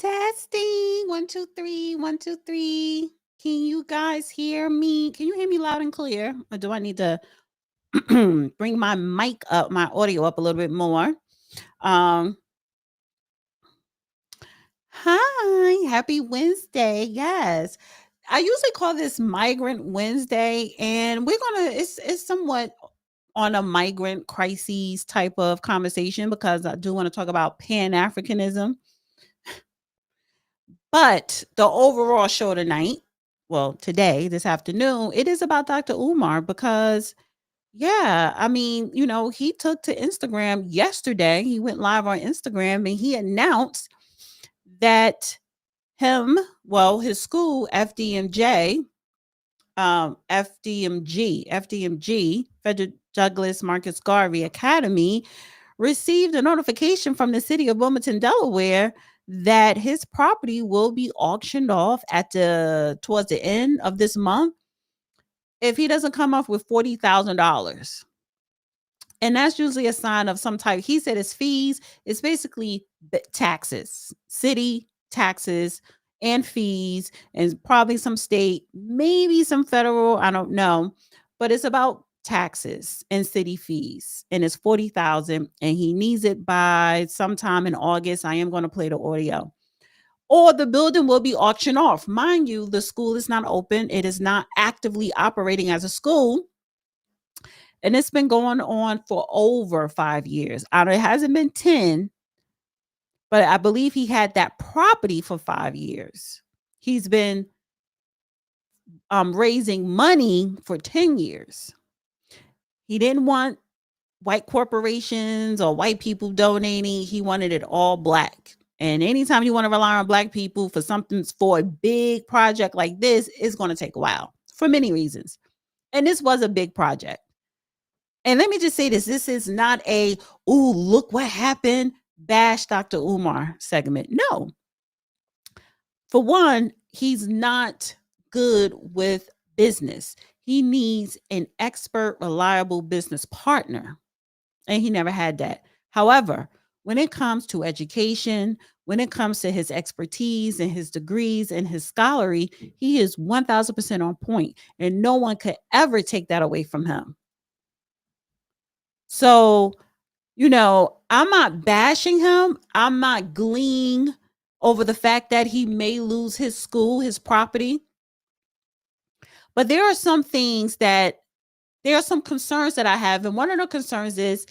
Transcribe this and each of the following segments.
Testing. 1, 2, 3. 1, 2, 3. Can you guys hear me? Can you hear me loud and clear? Or do I need to bring my mic up, my audio up a little bit more? Um, Hi, happy Wednesday. Yes. I usually call this Migrant Wednesday, and it's somewhat on a migrant crises type of conversation because I do want to talk about Pan-Africanism. But the overall show tonight, well, today, this afternoon, it is about Dr. Umar because, yeah, I mean, he took to Instagram yesterday. He went live on Instagram and he announced that his school, FDMG, Frederick Douglass Marcus Garvey Academy, received a notification from the city of Wilmington, Delaware, that his property will be auctioned off towards the end of this month if he doesn't come up with $40,000. And that's usually a sign of some type. He said his fees is basically taxes, city taxes and fees, and probably some state, maybe some federal, I don't know, but it's about taxes and city fees, and it's 40,000, and he needs it by sometime in August. I am going to play the audio. Or the building will be auctioned off. Mind you, the school is not open. It is not actively operating as a school. And it's been going on for over 5 years. It hasn't been 10, but I believe he had that property for 5 years. He's been raising money for 10 years. He didn't want white corporations or white people donating. He wanted it all black. And anytime you want to rely on black people for a big project like this, it's going to take a while for many reasons. And this was a big project. And let me just say this is not a, ooh, look what happened, bash Dr. Umar segment. No. For one, he's not good with business. He needs an expert, reliable business partner. And he never had that. However, when it comes to education, when it comes to his expertise and his degrees and his scholarly, he is 1000% on point, and no one could ever take that away from him. So, I'm not bashing him. I'm not gleeing over the fact that he may lose his school, his property. But there are some concerns that I have. And one of the concerns is,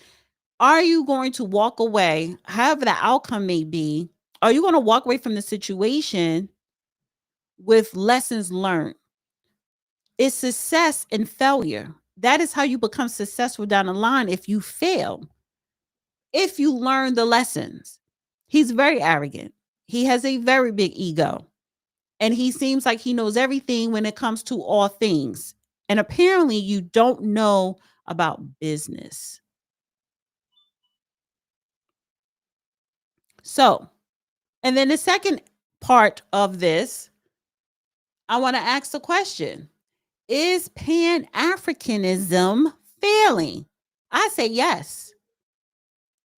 are you going to walk away, however the outcome may be, are you going to walk away from the situation with lessons learned? It's success and failure. That is how you become successful down the line if you fail. If you learn the lessons. He's very arrogant. He has a very big ego. And he seems like he knows everything when it comes to all things. And apparently you don't know about business. So, and then the second part of this, I want to ask the question, is Pan-Africanism failing? I say yes.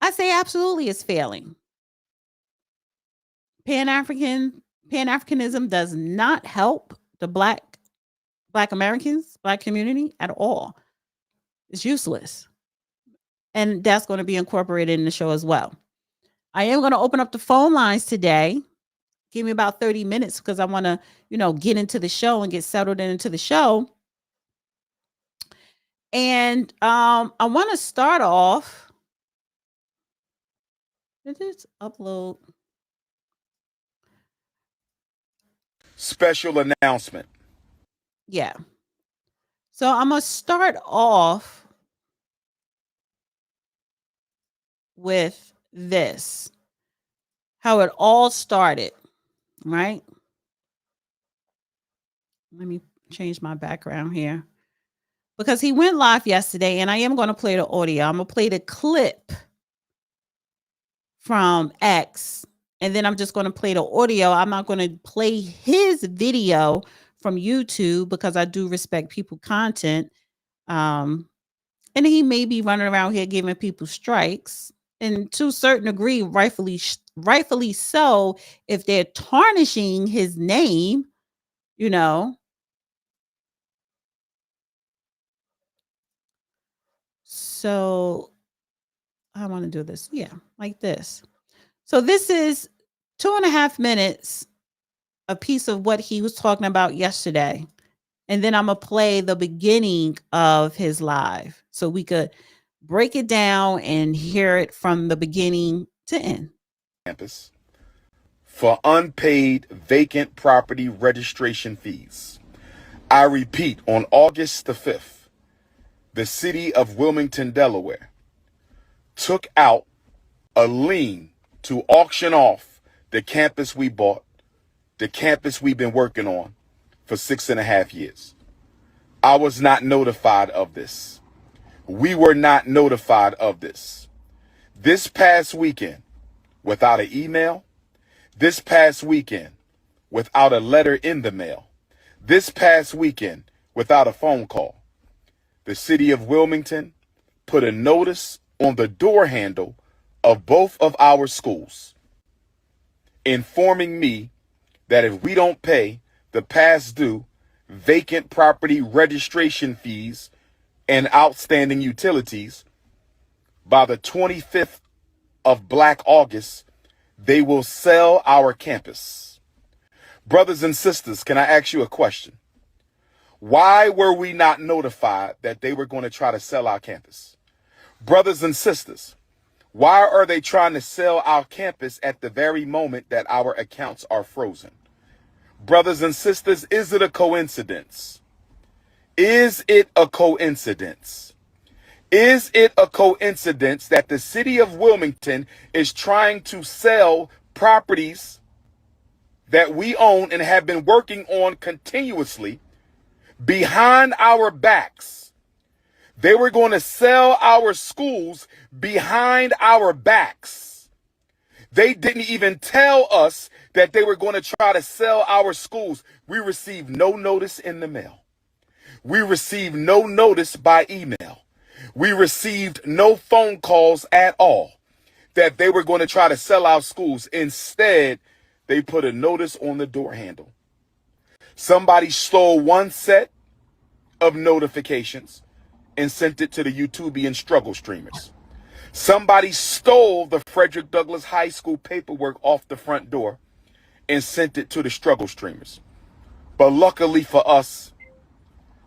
I say absolutely it's failing. Pan-Africanism does not help the Black Americans, Black community at all. It's useless. And that's going to be incorporated in the show as well. I am going to open up the phone lines today. Give me about 30 minutes because I want to, get into the show and get settled into the show. And I want to start off. Let's upload. Special announcement. Yeah. So I'm going to start off with this. How it all started, right? Let me change my background here. Because he went live yesterday, and I am going to play the audio. I'm going to play the clip from X, and then I'm just going to play the audio. I'm not going to play his video from YouTube because I do respect people's content. And he may be running around here giving people strikes, and to a certain degree, rightfully so, if they're tarnishing his name, you know. So I want to do this, yeah, like this. So this is 2.5 minutes, a piece of what he was talking about yesterday. And then I'm going to play the beginning of his live so we could break it down and hear it from the beginning to end. Campus for unpaid vacant property registration fees. I repeat, on August the 5th, the city of Wilmington, Delaware, took out a lien to auction off the campus we bought, the campus we've been working on for 6.5 years. I was not notified of this. We were not notified of this. This past weekend, without an email, this past weekend, without a letter in the mail, this past weekend, without a phone call, the city of Wilmington put a notice on the door handle of both of our schools, informing me that if we don't pay the past due vacant property registration fees and outstanding utilities by the 25th of Black August, they will sell our campus. Brothers and sisters, can I ask you a question? Why were we not notified that they were going to try to sell our campus? Brothers and sisters, why are they trying to sell our campus at the very moment that our accounts are frozen? Brothers and sisters, is it a coincidence? Is it a coincidence? Is it a coincidence that the city of Wilmington is trying to sell properties that we own and have been working on continuously behind our backs? They were going to sell our schools behind our backs. They didn't even tell us that they were going to try to sell our schools. We received no notice in the mail. We received no notice by email. We received no phone calls at all that they were going to try to sell our schools. Instead, they put a notice on the door handle. Somebody stole one set of notifications and sent it to the YouTubian struggle streamers. Somebody stole the Frederick Douglass High School paperwork off the front door and sent it to the struggle streamers. But luckily for us,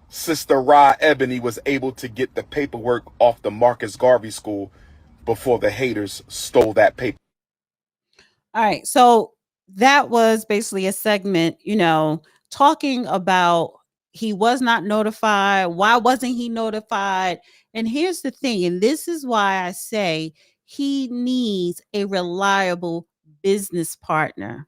Sister Ra Ebony was able to get the paperwork off the Marcus Garvey School before the haters stole that paper. All right. So that was basically a segment, talking about he was not notified. Why wasn't he notified? And here's the thing, and this is why I say he needs a reliable business partner.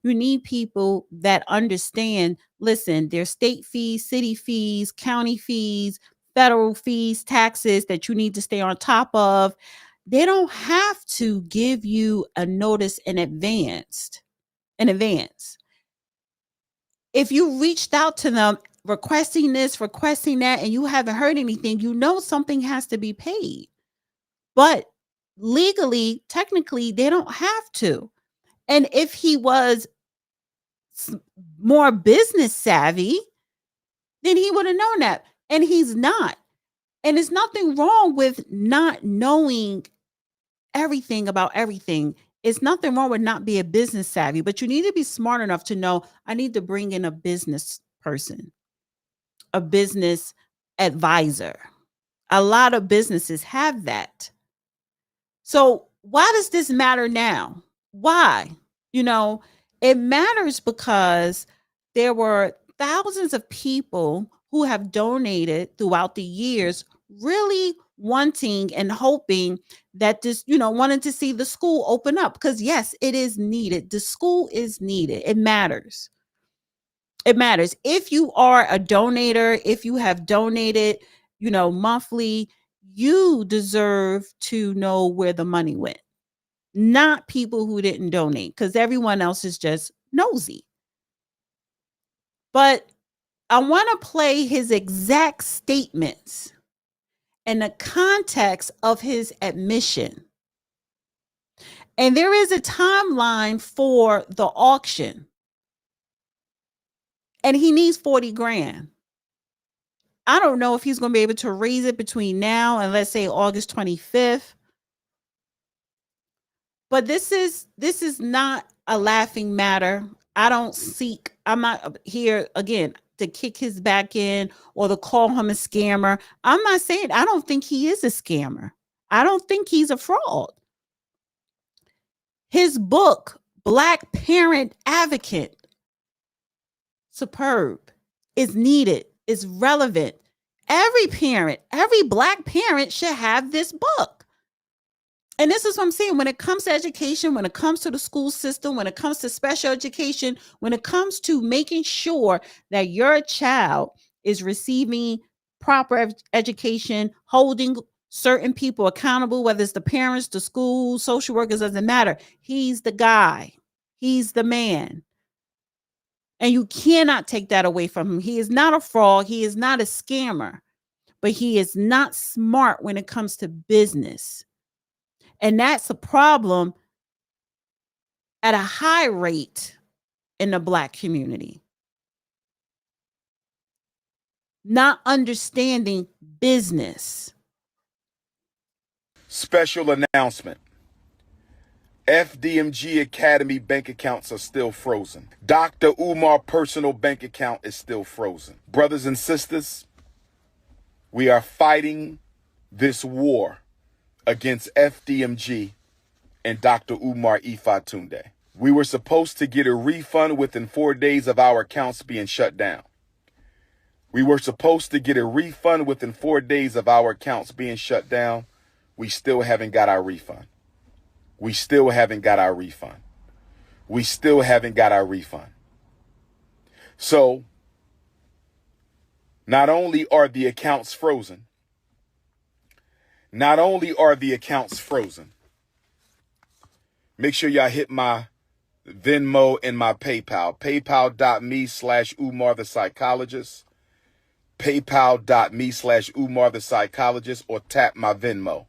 You need people that understand, listen, there's state fees, city fees, county fees, federal fees, taxes that you need to stay on top of. They don't have to give you a notice in advance. If you reached out to them requesting this, requesting that, and you haven't heard anything, something has to be paid. But legally, technically, they don't have to. And if he was more business savvy, then he would have known that. And he's not. And there's nothing wrong with not knowing everything about everything. It's nothing wrong with not being business savvy, but you need to be smart enough to know I need to bring in a business person, a business advisor. A lot of businesses have that. So why does this matter now? Why? It matters because there were thousands of people who have donated throughout the years, really wanting and hoping that this, wanted to see the school open up. Because yes, it is needed. The school is needed. It matters. It matters. If you are a donator, if you have donated, monthly, you deserve to know where the money went. Not people who didn't donate, because everyone else is just nosy. But I want to play his exact statements and the context of his admission. And there is a timeline for the auction. And he needs 40 grand. I don't know if he's going to be able to raise it between now and, let's say, August 25th. But this is not a laughing matter. I'm not here again to kick his back in or to call him a scammer. I'm not saying, I don't think he is a scammer. I don't think he's a fraud. His book, Black Parent Advocate, superb, is needed, is relevant. Every parent, every Black parent should have this book. And this is what I'm saying. When it comes to education, when it comes to the school system, when it comes to special education, when it comes to making sure that your child is receiving proper education, holding certain people accountable, whether it's the parents, the school, social workers, doesn't matter. He's the guy. He's the man. And you cannot take that away from him. He is not a fraud. He is not a scammer, but he is not smart when it comes to business. And that's a problem at a high rate in the Black community. Not understanding business. Special announcement. FDMG Academy bank accounts are still frozen. Dr. Umar personal bank account is still frozen. Brothers and sisters, we are fighting this war against FDMG and Dr. Umar Ifatunde. We were supposed to get a refund within 4 days of our accounts being shut down. We were supposed to get a refund within 4 days of our accounts being shut down. We still haven't got our refund. We still haven't got our refund. We still haven't got our refund. So, not only are the accounts frozen, make sure y'all hit my Venmo and my PayPal. PayPal.me/Umar the Psychologist. PayPal.me/Umar the Psychologist, or tap my Venmo.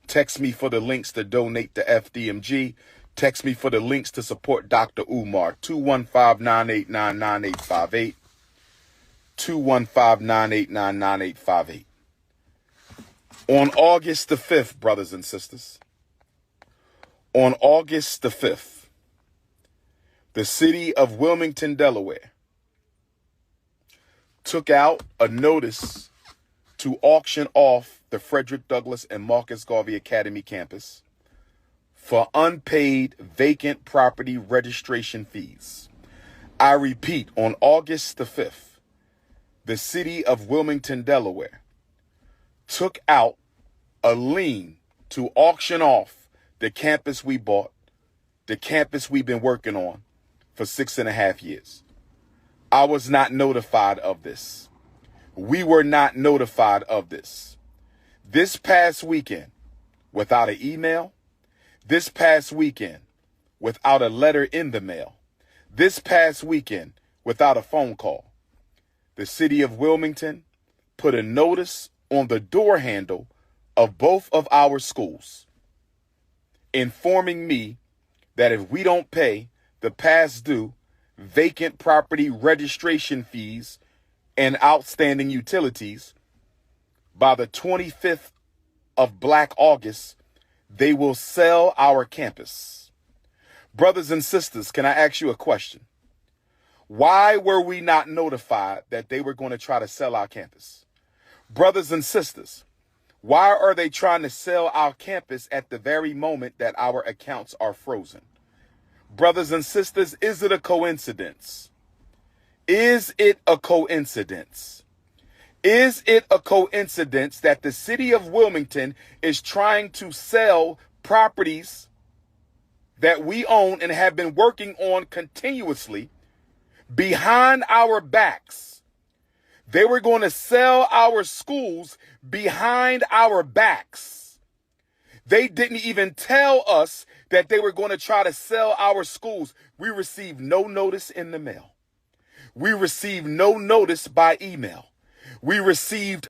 Text me for the links to donate to FDMG. Text me for the links to support Dr. Umar. 215-989-9858. 215-989-9858. On August the 5th, brothers and sisters, on August the 5th, the city of Wilmington, Delaware, took out a notice to auction off the Frederick Douglass and Marcus Garvey Academy campus for unpaid vacant property registration fees. I repeat, on August the 5th, the city of Wilmington, Delaware, took out a lien to auction off the campus we bought, the campus we've been working on for 6.5 years. I was not notified of this. We were not notified of this. This past weekend, without an email, this past weekend, without a letter in the mail, this past weekend, without a phone call, the city of Wilmington put a notice on the door handle of both of our schools, informing me that if we don't pay the past due vacant property registration fees and outstanding utilities by the 25th of Black August, they will sell our campus. Brothers and sisters, can I ask you a question? Why were we not notified that they were going to try to sell our campus? Brothers and sisters, why are they trying to sell our campus at the very moment that our accounts are frozen? Brothers and sisters, is it a coincidence? Is it a coincidence? Is it a coincidence that the city of Wilmington is trying to sell properties that we own and have been working on continuously behind our backs? They were going to sell our schools behind our backs. They didn't even tell us that they were going to try to sell our schools. We received no notice in the mail. We received no notice by email. We received.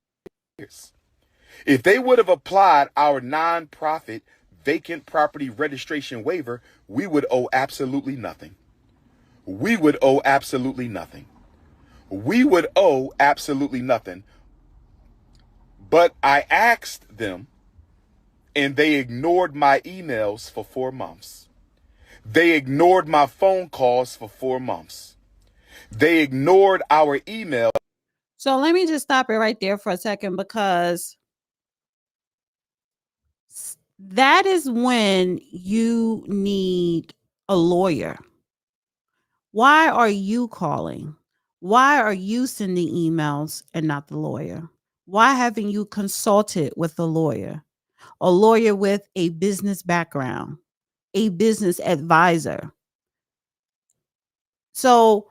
If they would have applied our nonprofit vacant property registration waiver, we would owe absolutely nothing. We would owe absolutely nothing. We would owe absolutely nothing. But I asked them, and they ignored my emails for 4 months. They ignored my phone calls for 4 months. They ignored our email. So let me just stop it right there for a second, because that is when you need a lawyer. Why are you calling? Why are you sending emails and not the lawyer? Why haven't you consulted with a lawyer with a business background, a business advisor? So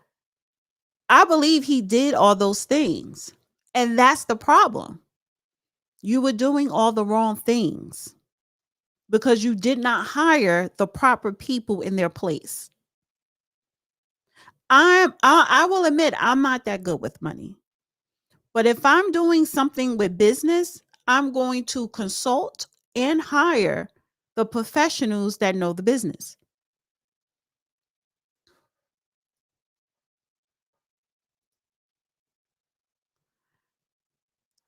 I believe he did all those things. And that's the problem. You were doing all the wrong things because you did not hire the proper people in their place. I will admit, I'm not that good with money. But if I'm doing something with business, I'm going to consult and hire the professionals that know the business.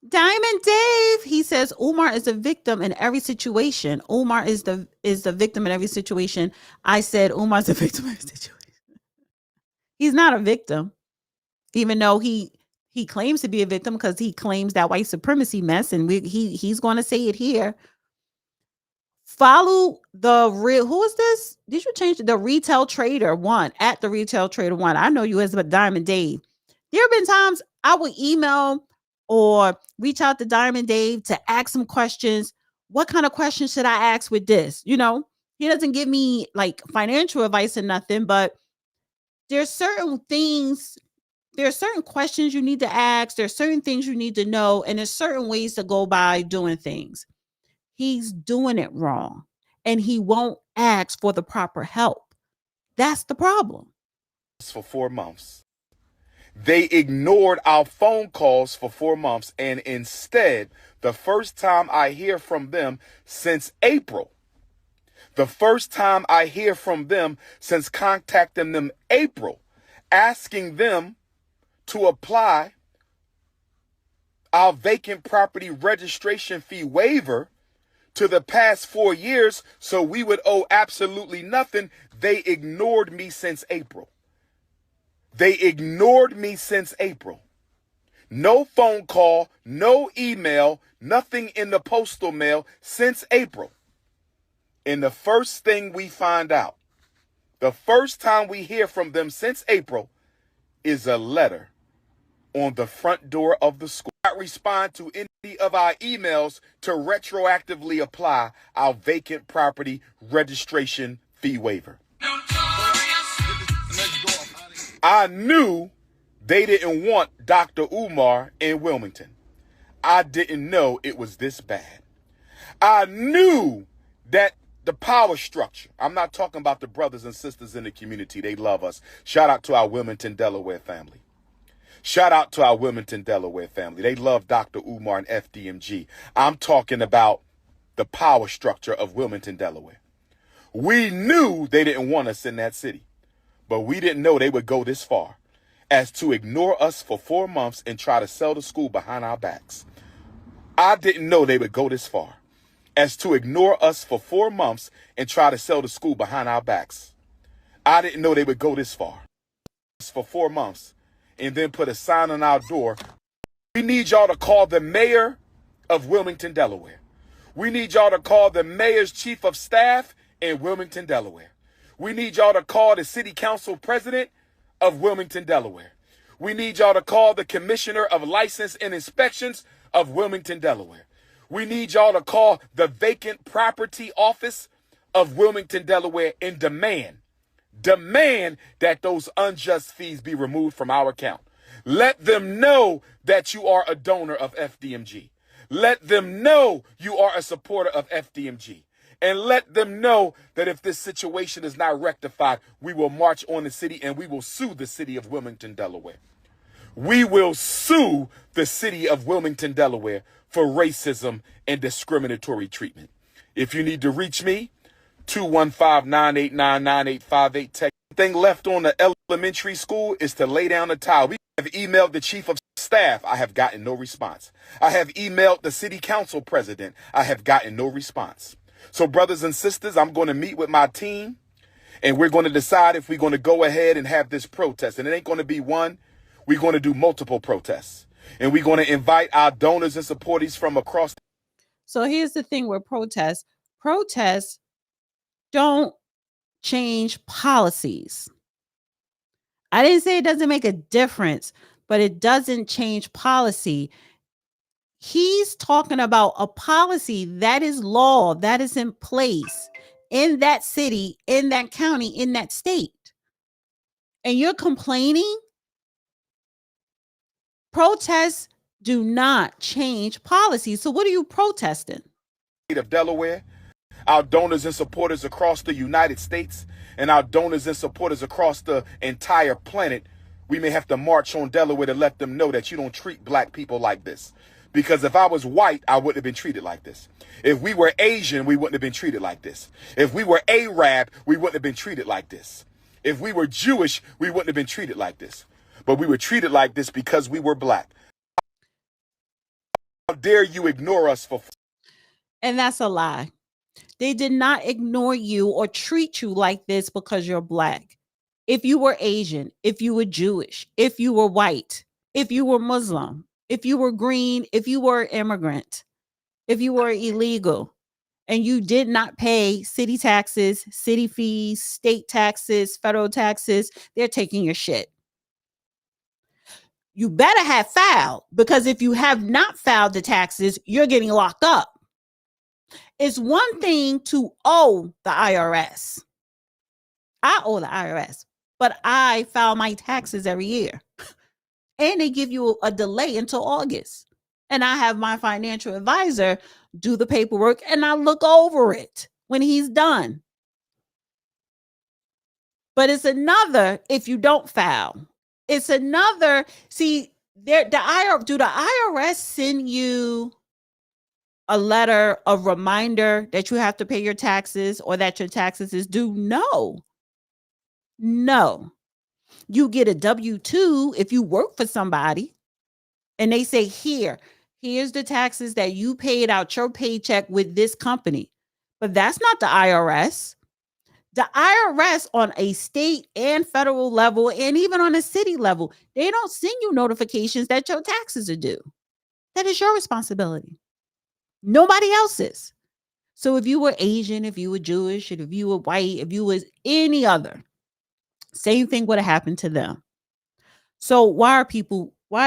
Diamond Dave, he says Umar is a victim in every situation. Umar is the victim in every situation. I said Umar's a victim in every situation. He's not a victim, even though he claims to be a victim because he claims that white supremacy mess, and he's going to say it here. Follow the real. Who is this? Did you change the Retail Trader One at the Retail Trader One? I know you as a Diamond Dave. There have been times I would email or reach out to Diamond Dave to ask some questions. What kind of questions should I ask with this? You know, he doesn't give me like financial advice or nothing, but there's certain things, there are certain questions you need to ask. There's certain things you need to know, and there's certain ways to go by doing things. He's doing it wrong, and he won't ask for the proper help. That's the problem. For 4 months. They ignored our phone calls for 4 months, and instead, the first time I hear from them since April, the first time I hear from them since contacting them April, asking them to apply our vacant property registration fee waiver to the past 4 years so we would owe absolutely nothing, they ignored me since April. They ignored me since April. No phone call, no email, nothing in the postal mail since April. And the first thing we find out, the first time we hear from them since April, is a letter on the front door of the school. Not respond to any of our emails to retroactively apply our vacant property registration fee waiver. I knew they didn't want Dr. Umar in Wilmington. I didn't know it was this bad. I knew that the power structure, I'm not talking about the brothers and sisters in the community. They love us. Shout out to our Wilmington, Delaware family. Shout out to our Wilmington, Delaware family. They love Dr. Umar and FDMG. I'm talking about the power structure of Wilmington, Delaware. We knew they didn't want us in that city, but we didn't know they would go this far as to ignore us for 4 months and try to sell the school behind our backs. I didn't know they would go this far as to ignore us for 4 months and try to sell the school behind our backs. I didn't know they would go this far for 4 months and then put a sign on our door. We need y'all to call the mayor of Wilmington, Delaware. We need y'all to call the mayor's chief of staff in Wilmington, Delaware. We need y'all to call the city council president of Wilmington, Delaware. We need y'all to call the commissioner of license and inspections of Wilmington, Delaware. We need y'all to call the vacant property office of Wilmington, Delaware, and demand that those unjust fees be removed from our account. Let them know that you are a donor of FDMG. Let them know you are a supporter of FDMG. And let them know that if this situation is not rectified, we will march on the city and we will sue the city of Wilmington, Delaware. We will sue the city of Wilmington, Delaware for racism and discriminatory treatment. If you need to reach me, 215-989-9858. Text. Thing left on the elementary school is to lay down the towel. We have emailed the chief of staff. I have gotten no response. I have emailed the city council president. I have gotten no response. So brothers and sisters, I'm going to meet with my team and we're going to decide if we're going to go ahead and have this protest. And it ain't going to be one. We're going to do multiple protests. And we're going to invite our donors and supporters from across. So here's the thing with protests. Protests don't change policies. I didn't say it doesn't make a difference, but it doesn't change policy. He's talking about a policy that is law, that is in place in that city, in that county, in that state. And you're complaining? Protests do not change policy. So what are you protesting? Of Delaware, our donors and supporters across the United States, and our donors and supporters across the entire planet, we may have to march on Delaware to let them know that you don't treat black people like this. Because if I was white, I wouldn't have been treated like this. If we were Asian, we wouldn't have been treated like this. If we were Arab, we wouldn't have been treated like this. If we were Jewish, we wouldn't have been treated like this. But we were treated like this because we were black. How dare you ignore us for... And that's a lie. They did not ignore you or treat you like this because you're black. If you were Asian, if you were Jewish, if you were white, if you were Muslim, if you were green, if you were immigrant, if you were illegal, and you did not pay city taxes, city fees, state taxes, federal taxes, they're taking your shit. You better have filed, because if you have not filed the taxes, you're getting locked up. It's one thing to owe the IRS. I owe the IRS, but I file my taxes every year. And they give you a delay until August. And I have my financial advisor do the paperwork and I look over it when he's done. But it's another if you don't file. It's another, see, do the IRS send you a letter, a reminder that you have to pay your taxes or that your taxes is due? No. You get a W-2 if you work for somebody and they say, here's the taxes that you paid out your paycheck with this company. But that's not the IRS. The IRS on a state and federal level, and even on a city level, they don't send you notifications that your taxes are due. That is your responsibility. Nobody else's. So if you were Asian, if you were Jewish, if you were white, if you was any other, same thing would have happened to them. So why are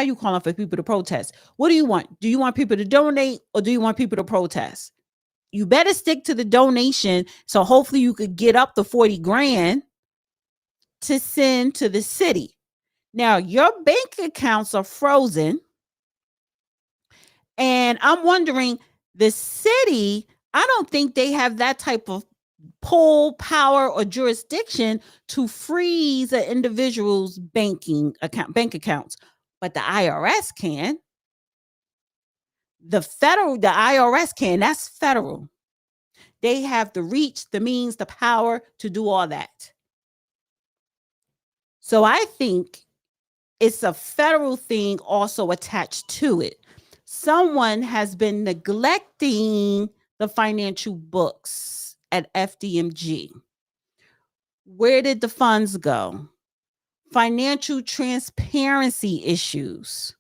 you calling for people to protest? What do you want? Do you want people to donate or do you want people to protest? You better stick to the donation. So hopefully you could get up to 40 grand to send to the city. Now your bank accounts are frozen. And I'm wondering, the city, I don't think they have that type of pull, power, or jurisdiction to freeze an individual's bank accounts. But the IRS can. The IRS can. That's federal. They have the reach, the means, the power to do all that. So I think it's a federal thing also attached to it. Someone has been neglecting the financial books at FDMG. Where did the funds go? Financial transparency issues.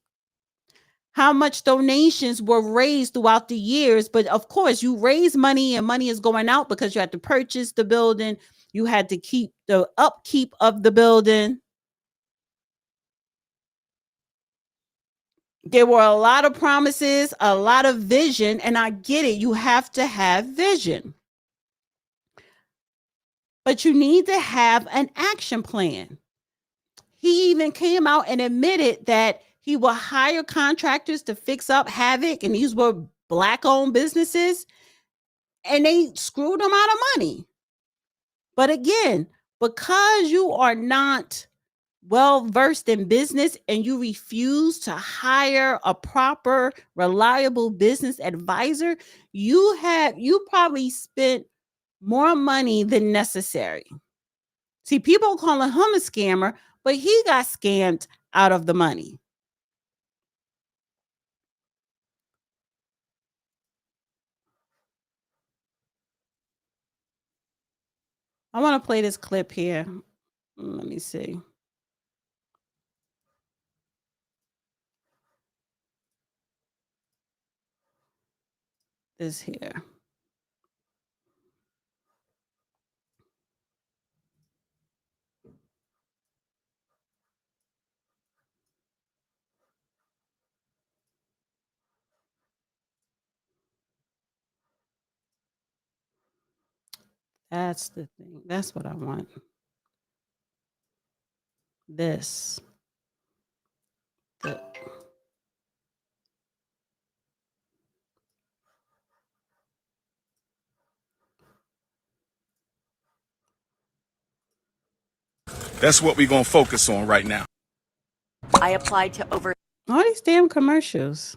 How much donations were raised throughout the years? But of course, you raise money and money is going out because you had to purchase the building. You had to keep the upkeep of the building. There were a lot of promises, a lot of vision, and I get it. You have to have vision. But you need to have an action plan. He even came out and admitted that he will hire contractors to fix up havoc, and these were Black-owned businesses, and they screwed them out of money. But again, because you are not well versed in business and you refuse to hire a proper, reliable business advisor, you probably spent more money than necessary. See, people calling him a scammer, but he got scammed out of the money. I want to play this clip here. Let me see. This here. That's the thing. That's what I want. This. The, That's what we're going to focus on right now. I applied to over all these damn commercials.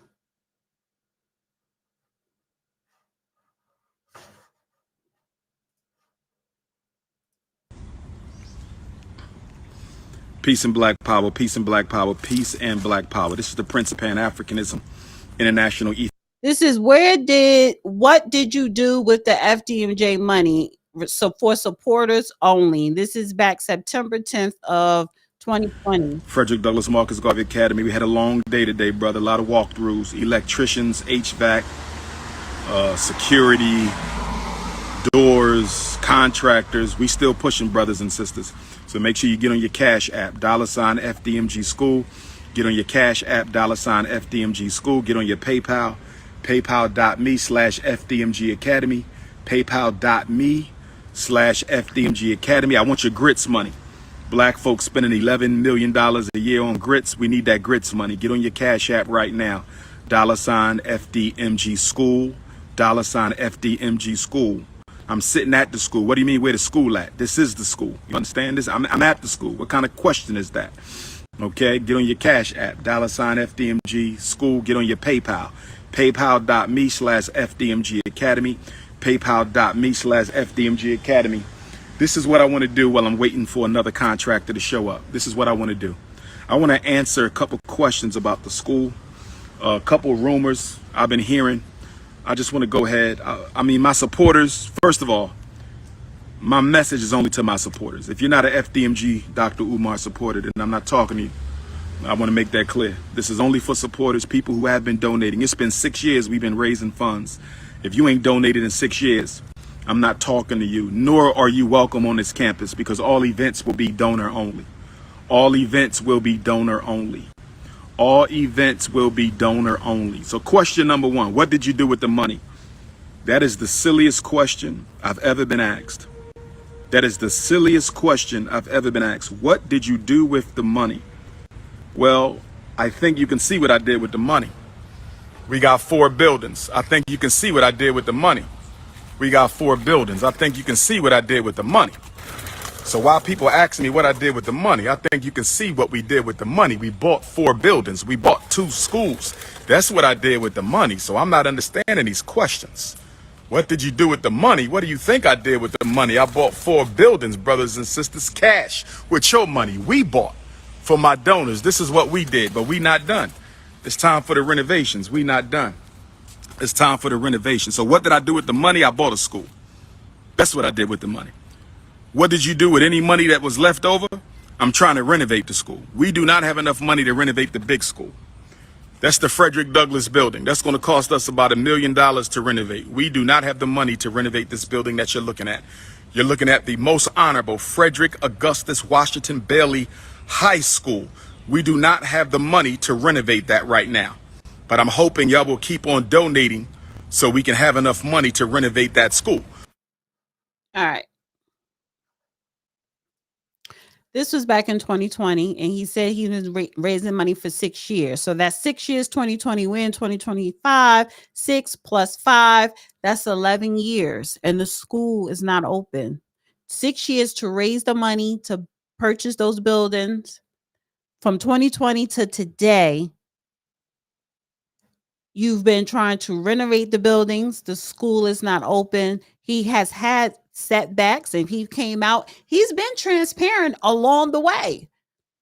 Peace and black power, peace and black power, peace and black power. This is the Prince of Pan-Africanism, International Ether. This is what did you do with the FDMJ money? So for supporters only. This is back September 10th of 2020. Frederick Douglass Marcus Garvey Academy. We had a long day today, brother. A lot of walkthroughs, electricians, HVAC, security, doors, contractors. We still pushing, brothers and sisters. So make sure you get on your Cash app, $ FDMG School. Get on your Cash app, $ FDMG School. Get on your PayPal, paypal.me/FDMG Academy, paypal.me/FDMG Academy. I want your grits money. Black folks spending $11 million a year on grits. We need that grits money. Get on your Cash app right now, $ FDMG School, $ FDMG School. I'm sitting at the school. What do you mean where the school at? This is the school. You understand this? I'm at the school. What kind of question is that? Okay, get on your Cash app, $ FDMG School. Get on your PayPal, paypal.me/FDMG Academy, paypal.me/FDMG Academy. This is what I want to do while I'm waiting for another contractor to show up. This is what I want to do. I want to answer a couple questions about the school, a couple rumors I've been hearing. I just want to go ahead. I mean, my supporters, first of all, my message is only to my supporters. If you're not an FDMG Dr. Umar supporter, then I'm not talking to you. I want to make that clear. This is only for supporters, people who have been donating. It's been 6 years we've been raising funds. If you ain't donated in 6 years, I'm not talking to you, nor are you welcome on this campus, because all events will be donor only. All events will be donor only. All events will be donor only. So question number one, what did you do with the money? That is the silliest question I've ever been asked. That is the silliest question I've ever been asked. What did you do with the money? Well, I think you can see what I did with the money. We got 4 buildings. I think you can see what I did with the money. We got 4 buildings. I think you can see what I did with the money. So while people ask me what I did with the money, I think you can see what we did with the money. We bought 4 buildings. We bought 2 schools. That's what I did with the money. So I'm not understanding these questions. What did you do with the money? What do you think I did with the money? I bought 4 buildings, brothers and sisters, cash with your money. We bought for my donors. This is what we did, but we not done. It's time for the renovations. We not done. It's time for the renovation. So what did I do with the money? I bought a school. That's what I did with the money. What did you do with any money that was left over? I'm trying to renovate the school. We do not have enough money to renovate the big school. That's the Frederick Douglass building. That's going to cost us about $1 million to renovate. We do not have the money to renovate this building that you're looking at. You're looking at the most honorable Frederick Augustus Washington Bailey High School. We do not have the money to renovate that right now. But I'm hoping y'all will keep on donating so we can have enough money to renovate that school. All right. This was back in 2020, and he said he was raising money for 6 years. So that's 6 years, 2020, we're in 2025, 6 plus 5, that's 11 years, and the school is not open. 6 years to raise the money to purchase those buildings, from 2020 to today, you've been trying to renovate the buildings. The school is not open. He has had setbacks and he came out. He's been transparent along the way.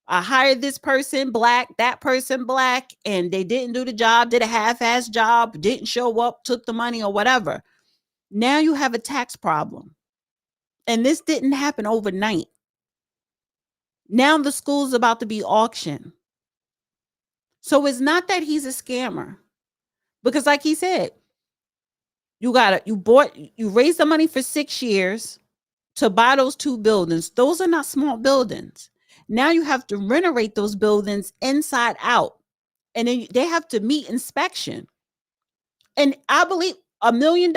I hired this person black, that person black, and they didn't do the job, did a half-ass job, didn't show up, took the money or whatever. Now you have a tax problem. And this didn't happen overnight. Now the school's about to be auctioned. So it's not that he's a scammer. Because like he said, you raised the money for 6 years to buy those 2 buildings. Those are not small buildings. Now you have to renovate those buildings inside out. And then they have to meet inspection. And I believe $1 million,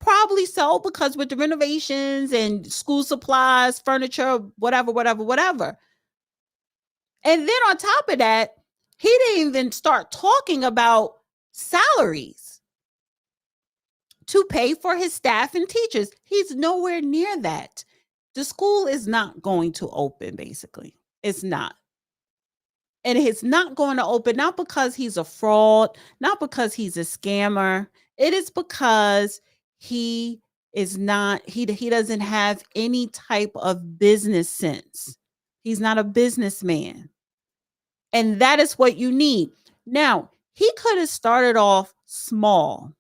probably so, because with the renovations and school supplies, furniture, whatever. And then on top of that, he didn't even start talking about salaries to pay for his staff and teachers. He's nowhere near that. The school is not going to open, basically. It's not. And it's not going to open, not because he's a fraud, not because he's a scammer. It is because he doesn't have any type of business sense. He's not a businessman. And that is what you need. Now, he could have started off small.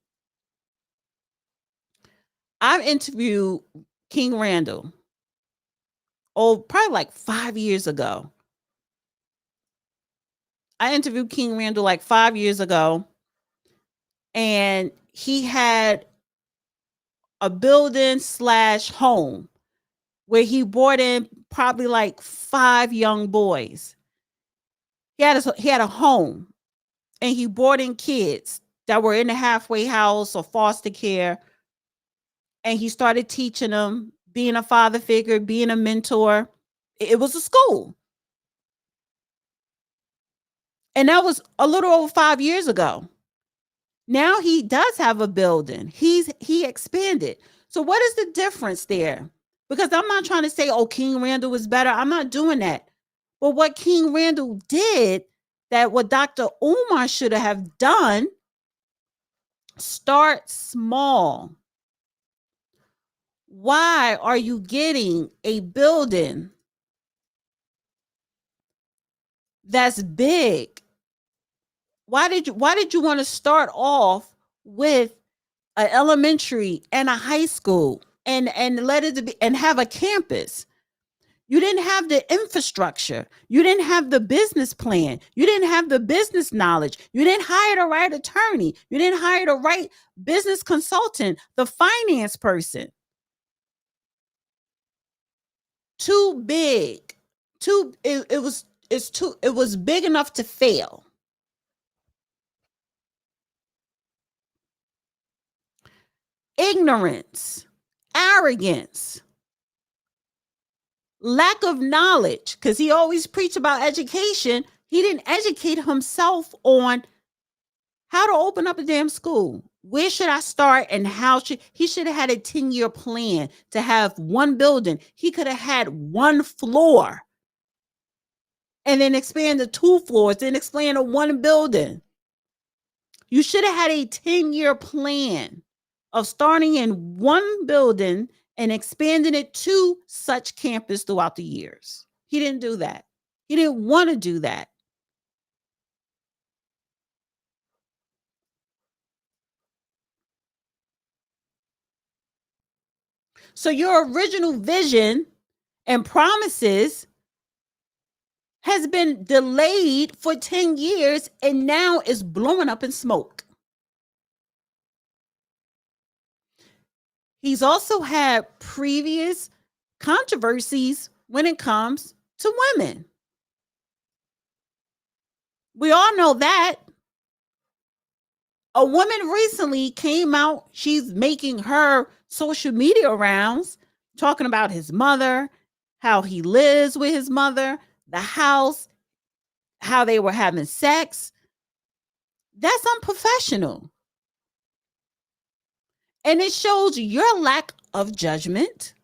I've interviewed King Randall, probably like 5 years ago. I interviewed King Randall like 5 years ago, and he had a building / home where he brought in probably like 5 young boys. He had a home, and he brought in kids that were in the halfway house or foster care, and he started teaching them, being a father figure, being a mentor. It was a school. And that was a little over 5 years ago. Now he does have a building. He expanded. So what is the difference there? Because I'm not trying to say, oh, King Randall was better. I'm not doing that. But what King Randall did, that what Dr. Umar should have done, start small. Why are you getting a building that's big? Why did you want to start off with an elementary and a high school and let it be and have a campus? You didn't have the infrastructure. You didn't have the business plan. You didn't have the business knowledge. You didn't hire the right attorney. You didn't hire the right business consultant, the finance person. Too big. It was big enough to fail. Ignorance, arrogance, lack of knowledge, because he always preached about education. He didn't educate himself on how to open up a damn school. Where should I start and he should have had a 10-year plan to have one building. He could have had 1 floor and then expand to 2 floors, then expand to 1 building. You should have had a 10-year plan of starting in 1 building and expanding it to such campus throughout the years. He didn't do that. He didn't want to do that. So your original vision and promises has been delayed for 10 years and now is blowing up in smoke. He's also had previous controversies when it comes to women. We all know that. A woman recently came out, she's making her social media rounds, talking about his mother, how he lives with his mother, the house, how they were having sex. That's unprofessional. And it shows your lack of judgment,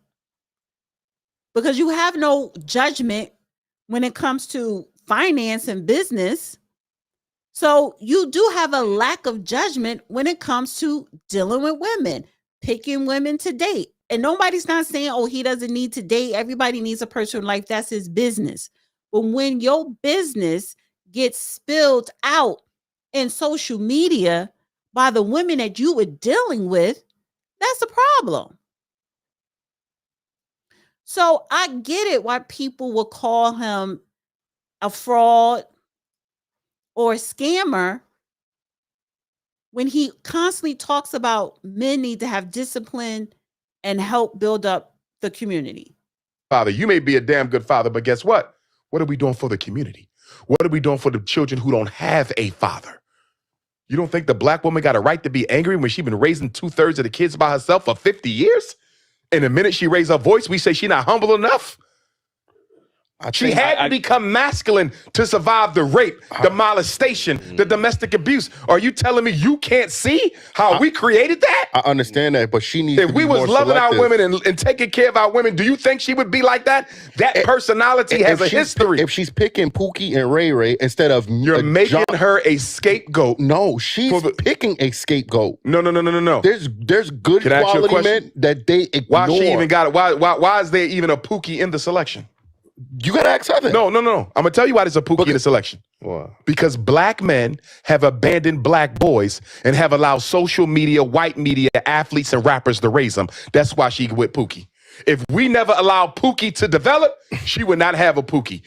because you have no judgment when it comes to finance and business. So you do have a lack of judgment when it comes to dealing with women, picking women to date. And nobody's not saying, oh, he doesn't need to date. Everybody needs a personal life. That's his business. But when your business gets spilled out in social media by the women that you were dealing with, that's a problem. So I get it why people will call him a fraud or a scammer when he constantly talks about men need to have discipline and help build up the community. Father, you may be a damn good father, but guess what? What are we doing for the community? What are we doing for the children who don't have a father? You don't think the black woman got a right to be angry when she's been raising 2/3 of the kids by herself for 50 years? And the minute she raised her voice, we say she's not humble enough? She had to become masculine to survive the rape, the molestation, the domestic abuse. Are you telling me you can't see how we created that? I understand that, but she needs to be If we was more loving selective. our women and taking care of our women, do you think she would be like that? That personality has a history. If she's picking Pookie and Ray Ray instead of You're making her a scapegoat. No, she's picking a scapegoat. No. There's good quality men that they ignore. Why she even got it? Why is there even a Pookie in the selection? You gotta ask her. No. I'm gonna tell you why there's a Pookie in the selection. Wow. Because black men have abandoned black boys and have allowed social media, white media, athletes, and rappers to raise them. That's why she with Pookie. If we never allowed Pookie to develop, she would not have a Pookie.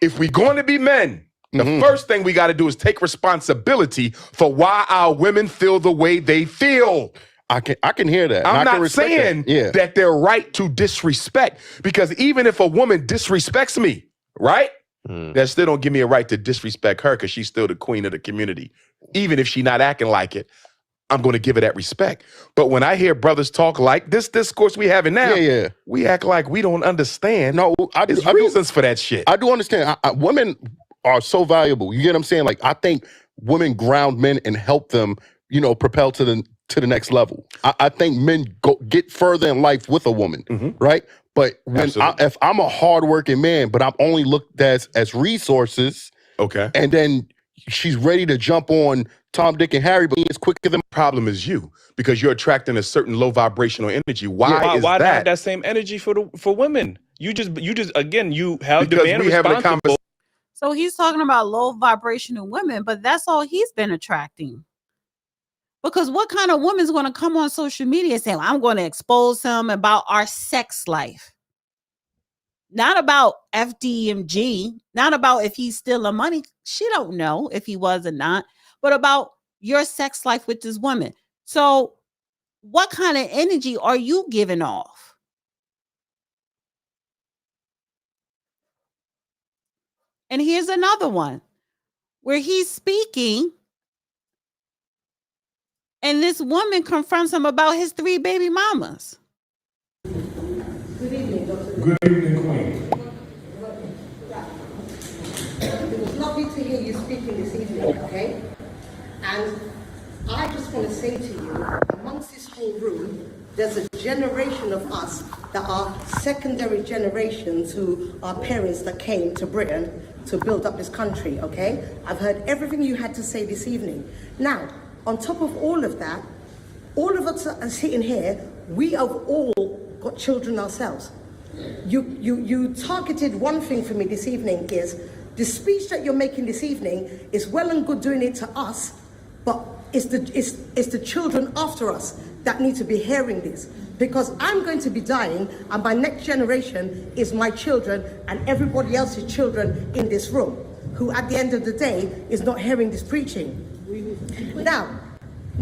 If we're going to be men, the first thing we got to do is take responsibility for why our women feel the way they feel. I can hear that. I'm not saying that they're right to disrespect, because even if a woman disrespects me, right? That still don't give me a right to disrespect her, because she's still the queen of the community. Even if she's not acting like it, I'm going to give her that respect. But when I hear brothers talk like this discourse we having now, we act like we don't understand. No, there's reasons for that shit. I do understand. Women are so valuable. You get what I'm saying? Like, I think women ground men and help them, propel to the next level. I think men get further in life with a woman, right? But if I'm a hardworking man, but I'm only looked at as resources, okay, and then she's ready to jump on Tom, Dick, and Harry, but it's quicker than. Problem is you, because you're attracting a certain low vibrational energy. Why is why that? not have that same energy for women? You just again, you have because demand we having a conversation. So he's talking about low vibrational women, but that's all he's been attracting. Because what kind of woman's going to come on social media and say, well, I'm going to expose him about our sex life? Not about FDMG, not about if he's stealing money. She don't know if he was or not, but about your sex life with this woman. So what kind of energy are you giving off? And here's another one where he's speaking, and this woman confronts him about his 3 baby mamas. Good evening, Dr. Good evening, Queen. It was lovely to hear you speaking this evening, okay? And I just want to say to you, amongst this whole room, there's a generation of us that are secondary generations who are parents that came to Britain to build up this country, okay? I've heard everything you had to say this evening. Now, on top of all of that, all of us are sitting here, we have all got children ourselves. You targeted one thing for me this evening is, the speech that you're making this evening is well and good doing it to us, but it's the children after us that need to be hearing this. Because I'm going to be dying, and my next generation is my children and everybody else's children in this room, who at the end of the day is not hearing this preaching. Now,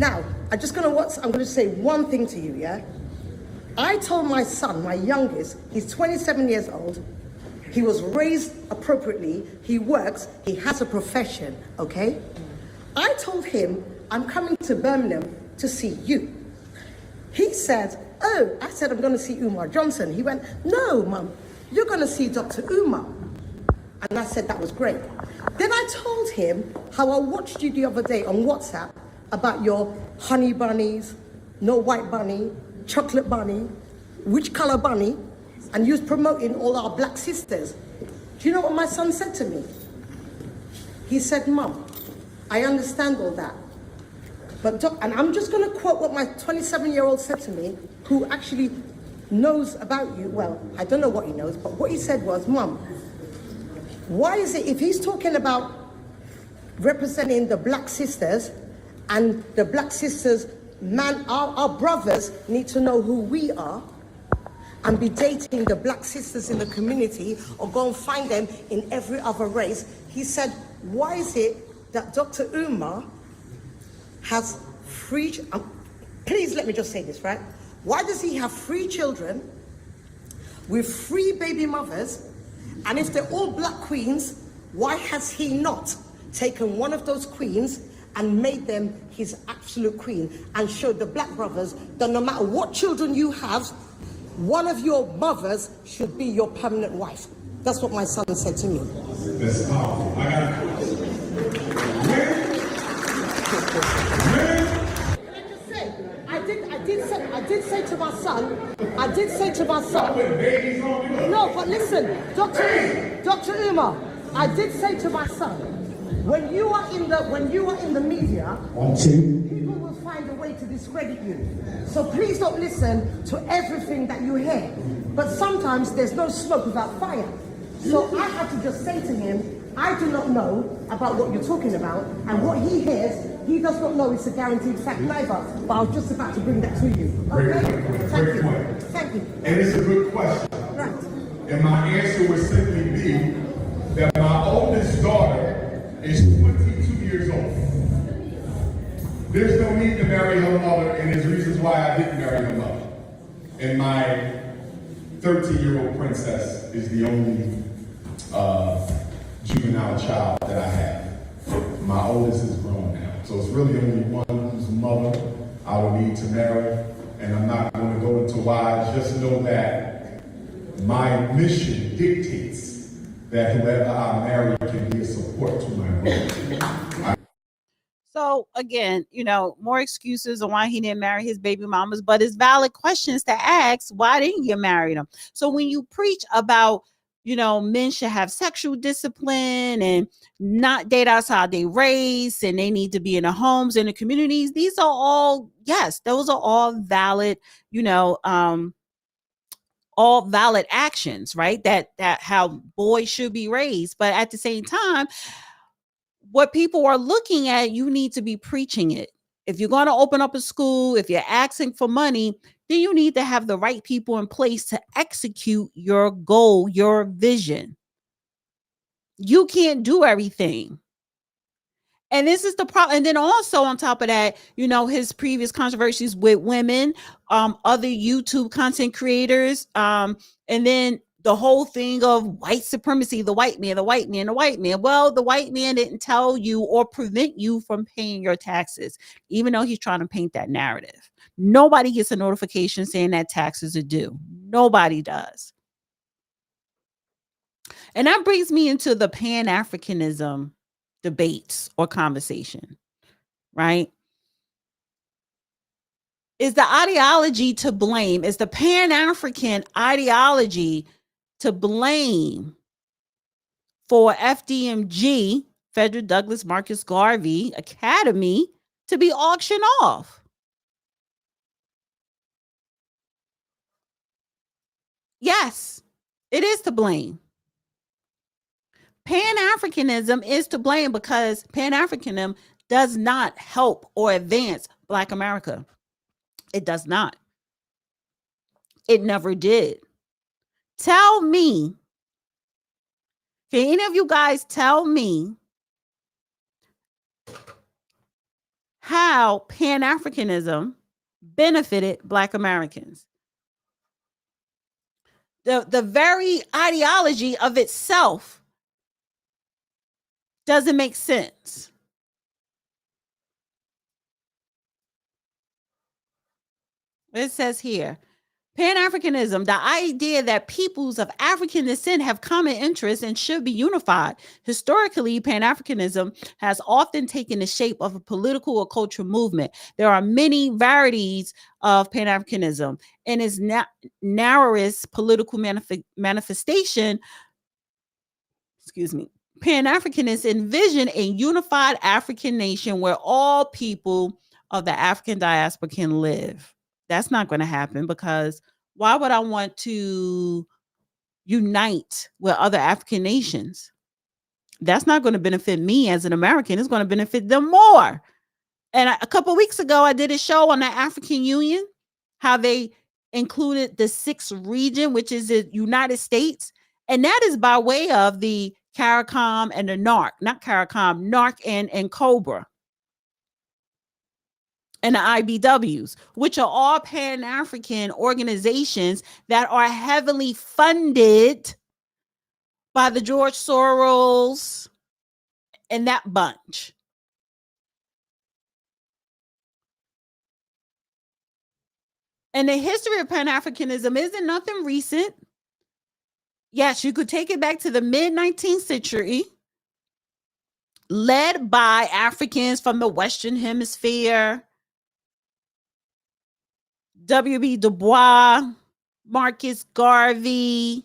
I'm going to say one thing to you, yeah? I told my son, my youngest, he's 27 years old, he was raised appropriately, he works, he has a profession, okay? I told him, I'm coming to Birmingham to see you. He said, oh, I said, I'm going to see Umar Johnson. He went, no, Mum, you're going to see Dr. Umar. And I said, that was great. Then I told him how I watched you the other day on WhatsApp about your honey bunnies, no white bunny, chocolate bunny, which color bunny, and you was promoting all our black sisters. Do you know what my son said to me? He said, Mum, I understand all that. But, and I'm just going to quote what my 27-year-old said to me, who actually knows about you. Well, I don't know what he knows, but what he said was, Mum, why is it, if he's talking about representing the black sisters, and the black sisters, our brothers need to know who we are, and be dating the black sisters in the community, or go and find them in every other race. He said, why is it that Dr. Umar has free, please let me just say this, right? Why does he have 3 children with 3 baby mothers? And if they're all black queens, why has he not taken one of those queens and made them his absolute queen, and showed the black brothers that no matter what children you have, one of your mothers should be your permanent wife? That's what my son said to me. That's powerful. I got a question. I did say to my son, no, but listen, Dr. Umar, I did say to my son, when you are in the media, people will find a way to discredit you. So please don't listen to everything that you hear. But sometimes there's no smoke without fire. So I had to just say to him, I do not know about what you're talking about, and what he hears, he does not know it's a guaranteed fact neither. But I was just about to bring that to you. Okay? Great point. Thank you. And it's a good question. Right. And my answer would simply be that my oldest daughter is 22 years old. There's no need to marry her mother, and there's reasons why I didn't marry her mother. And my 13-year-old princess is the only juvenile child that I have. My oldest is grown now. So it's really only one whose mother I would need to marry. And I'm not going to go into why. Just know that my mission dictates that whoever I marry can be a support to my work. So again, more excuses on why he didn't marry his baby mamas, but it's valid questions to ask. Why didn't you marry them? So when you preach about, men should have sexual discipline and not date outside their race, and they need to be in the homes and the communities, these are all, yes, those are all valid, all valid actions, right? That how boys should be raised. But at the same time, what people are looking at, you need to be preaching it. If you're going to open up a school, if you're asking for money, then you need to have the right people in place to execute your goal, your vision. You can't do everything. And this is the problem. And then also on top of that, his previous controversies with women, other YouTube content creators, and then the whole thing of white supremacy, the white man. Well, the white man didn't tell you or prevent you from paying your taxes, even though he's trying to paint that narrative. Nobody gets a notification saying that taxes are due. Nobody does. And that brings me into the Pan-Africanism debates or conversation, right? Is the ideology to blame? Is the Pan-African ideology to blame for FDMG, Frederick Douglass Marcus Garvey Academy, to be auctioned off? Yes, it is to blame. Pan-Africanism is to blame because Pan-Africanism does not help or advance Black America. It does not. It never did. Tell me, can any of you guys tell me how Pan-Africanism benefited Black Americans? The very ideology of itself doesn't make sense. It says here, Pan-Africanism, the idea that peoples of African descent have common interests and should be unified. Historically, Pan-Africanism has often taken the shape of a political or cultural movement. There are many varieties of Pan-Africanism, and its narrowest political manifestation, Pan-Africanists envision a unified African nation where all people of the African diaspora can live. That's not going to happen, because why would I want to unite with other African nations? That's not going to benefit me as an American. It's going to benefit them more. And a couple of weeks ago, I did a show on the African Union, how they included the sixth region, which is the United States. And that is by way of the CARICOM and the NARC, not CARICOM, NARC and COBRA. And the IBWs, which are all Pan-African organizations that are heavily funded by the George Soros and that bunch. And the history of Pan-Africanism isn't nothing recent. Yes, you could take it back to the mid-19th century, led by Africans from the Western Hemisphere, W.B. Du Bois, Marcus Garvey,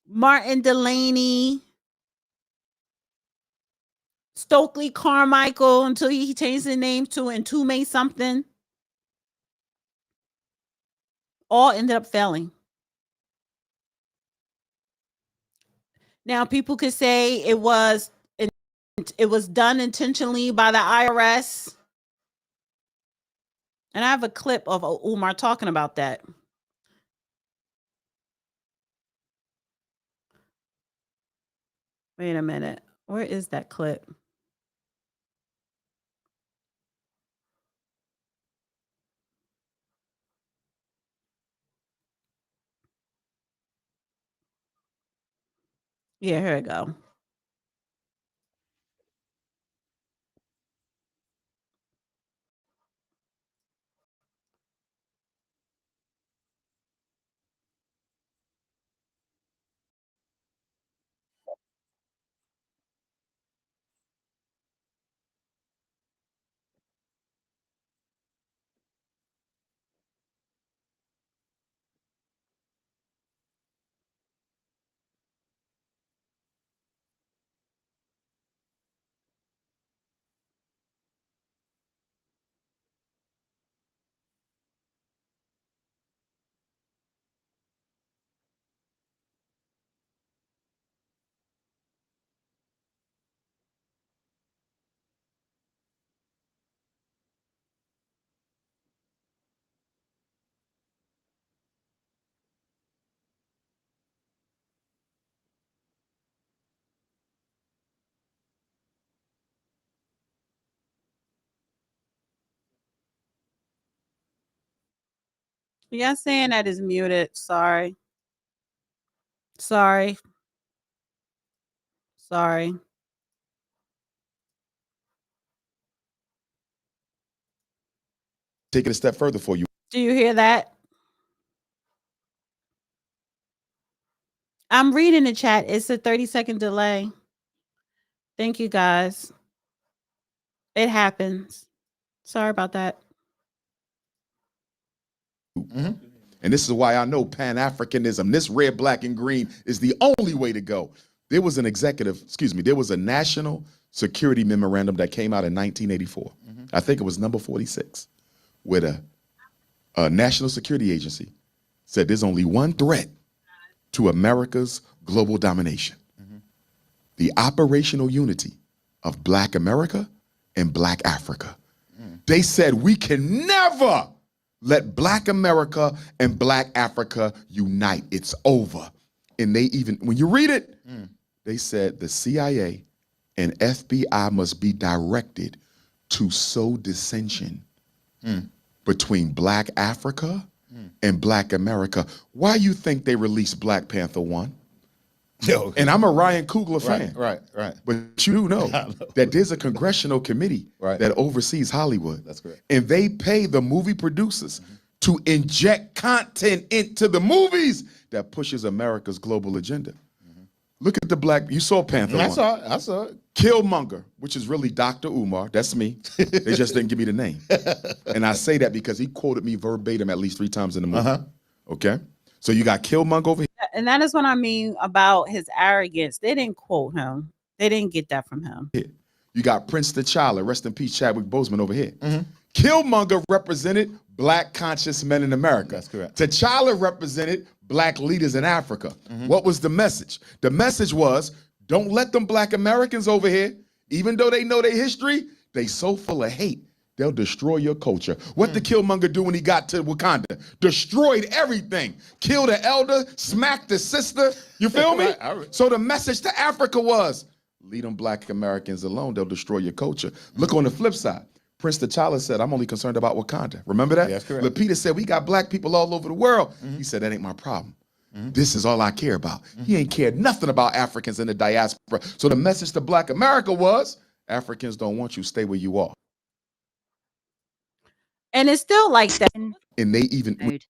Martin Delaney, Stokely Carmichael, until he changed his name to Ntume something. All ended up failing. Now, people could say it was done intentionally by the IRS. And I have a clip of Umar talking about that. Wait a minute. Where is that clip? Yeah, here we go. Yeah, saying that is muted. Sorry. Sorry. Sorry. Take it a step further for you. Do you hear that? I'm reading the chat. It's a 30-second delay. Thank you, guys. It happens. Sorry about that. And this is why I know Pan-Africanism, this red, black, and green is the only way to go. There was there was a national security memorandum that came out in 1984. I think it was number 46, where a national security agency said there's only one threat to America's global domination: the operational unity of Black America and Black Africa. They said we can never let Black America and Black Africa unite. It's over. And they even, when you read it, they said the CIA and FBI must be directed to sow dissension between Black Africa and Black America. Why you think they released Black Panther 1? Yo. And I'm a Ryan Coogler fan. Right. But you do know that there's a congressional committee that oversees Hollywood. That's correct. And they pay the movie producers to inject content into the movies that pushes America's global agenda. Look at the you saw Panther 1. I saw it. Killmonger, which is really Dr. Umar. That's me. They just didn't give me the name. And I say that because he quoted me verbatim at least 3 times in the movie. Okay? So you got Killmonger over here. And that is what I mean about his arrogance. They didn't quote him. They didn't get that from him. You got Prince T'Challa, rest in peace, Chadwick Boseman over here. Mm-hmm. Killmonger represented black conscious men in America. That's correct. T'Challa represented black leaders in Africa. Mm-hmm. What was the message? The message was, don't let them black Americans over here, even though they know their history, they so full of hate, they'll destroy your culture. What did Killmonger do when he got to Wakanda? Destroyed everything. Killed the elder, smacked the sister. You feel me? Right. So the message to Africa was, leave them black Americans alone, they'll destroy your culture. Look on the flip side. Prince T'Challa said, I'm only concerned about Wakanda. Remember that? That's correct. Lapita said, we got black people all over the world. He said, that ain't my problem. This is all I care about. He ain't cared nothing about Africans in the diaspora. So the message to black America was, Africans don't want you, stay where you are. And it's still like that. And they even, Mode.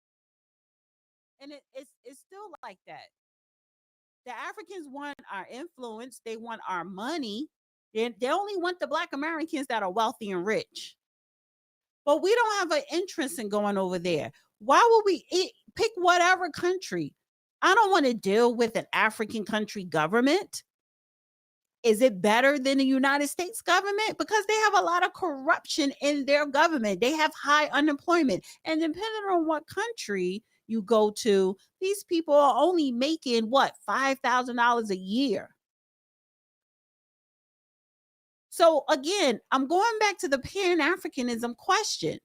And it's still like that. The Africans want our influence. They want our money. They only want the black Americans that are wealthy and rich. But we don't have an interest in going over there. Why would we pick whatever country? I don't want to deal with an African country government. Is it better than the United States government? Because they have a lot of corruption in their government. They have high unemployment. And depending on what country you go to, these people are only making what, $5,000 a year. So again, I'm going back to the Pan-Africanism question.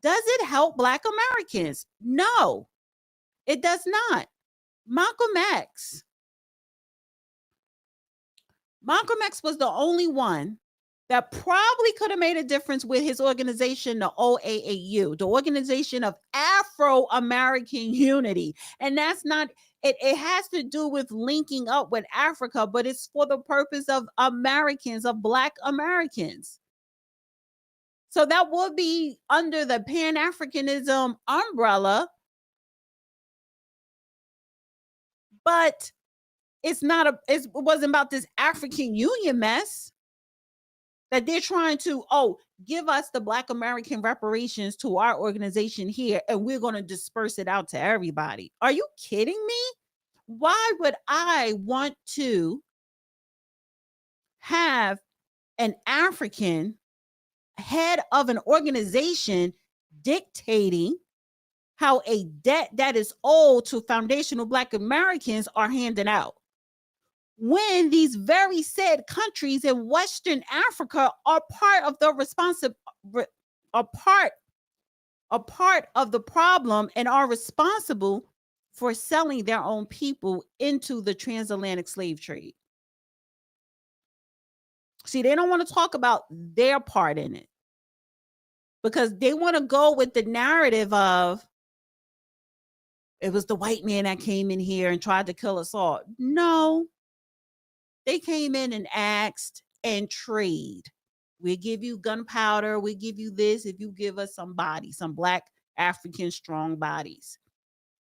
Does it help black Americans? No, it does not. Malcolm X was the only one that probably could have made a difference with his organization, the OAAU, the Organization of Afro-American Unity. And that's not, it has to do with linking up with Africa, but it's for the purpose of Americans, of black Americans. So that would be under the Pan-Africanism umbrella, but it wasn't about this African Union mess that they're trying to, give us the black American reparations to our organization here, and we're going to disperse it out to everybody. Are you kidding me? Why would I want to have an African head of an organization dictating how a debt that is owed to foundational black Americans are handed out, when these very said countries in Western Africa are part of the a part of the problem and are responsible for selling their own people into the transatlantic slave trade? See, they don't want to talk about their part in it because they want to go with the narrative of it was the white man that came in here and tried to kill us all. No. They came in and asked and trade. We'll give you gunpowder. We'll give you this if you give us some bodies, some black African strong bodies.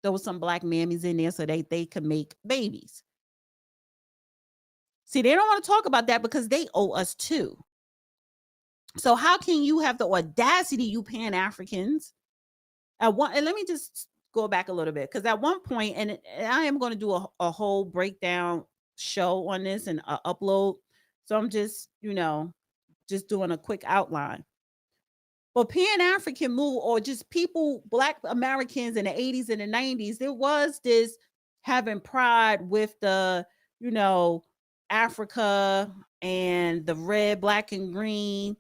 There was some black mammies in there so they could make babies. See, they don't want to talk about that because they owe us too. So how can you have the audacity, you Pan-Africans? And let me just go back a little bit, because at one point, and I am going to do a whole breakdown show on this and upload. So I'm just, just doing a quick outline. But Pan-African move, or just people, black Americans in the 80s and the 90s, there was this having pride with the, Africa and the red, black, and green.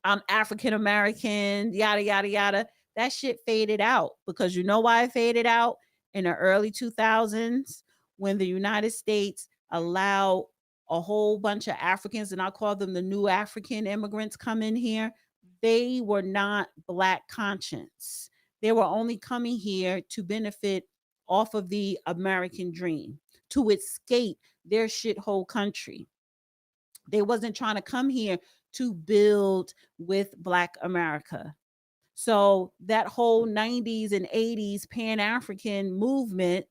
I'm African American, yada, yada, yada. That shit faded out, because you know why it faded out? In the early 2000s, when the United States allowed a whole bunch of Africans, and I call them the new African immigrants, come in here, they were not black conscience. They were only coming here to benefit off of the American dream, to escape their shithole country. They wasn't trying to come here to build with black America. So that whole 90s and 80s Pan-African movement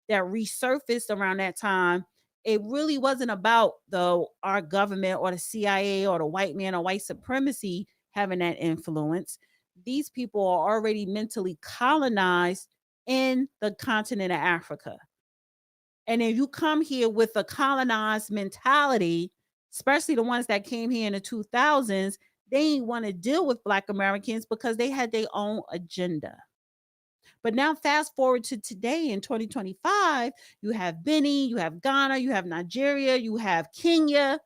that resurfaced around that time, it really wasn't about our government or the CIA or the white man or white supremacy having that influence. These people are already mentally colonized in the continent of Africa. And if you come here with a colonized mentality, especially the ones that came here in the 2000s, they ain't want to deal with Black Americans because they had their own agenda. But now fast forward to today in 2025, you have Benin, you have Ghana, you have Nigeria, you have Kenya.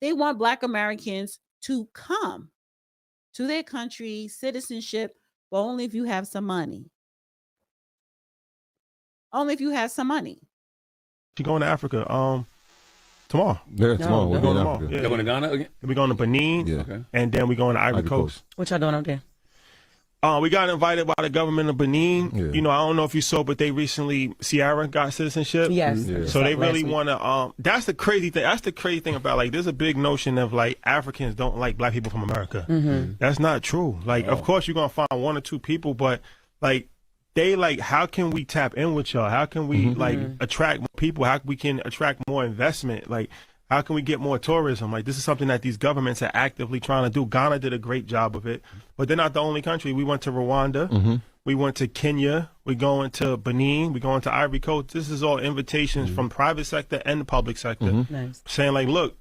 They want Black Americans to come to their country, citizenship, but only if you have some money. Only if you have some money. You going to Africa tomorrow. Yeah, tomorrow. We're going to Africa. You're going to Ghana again? We're going to Benin, Yeah. Okay. and then we're going to Ivory Coast. What y'all doing out there? We got invited by the government of Benin. Yeah. You know, I don't know if you saw, but they recently, Sierra got citizenship. Yes. Yeah. So they really want to, that's the crazy thing. That's the crazy thing about, like, there's a big notion of, like, Africans don't like Black people from America. That's not true. Like, of course you're going to find one or two people, but, like, they like, how can we tap in with y'all? How can we like attract more people? How we can attract more investment? Like, how can we get more tourism? Like, this is something that these governments are actively trying to do. Ghana did a great job of it, but they're not the only country. We went to Rwanda. We went to Kenya. We're going to Benin. We're going to Ivory Coast. This is all invitations from private sector and the public sector saying, like, look,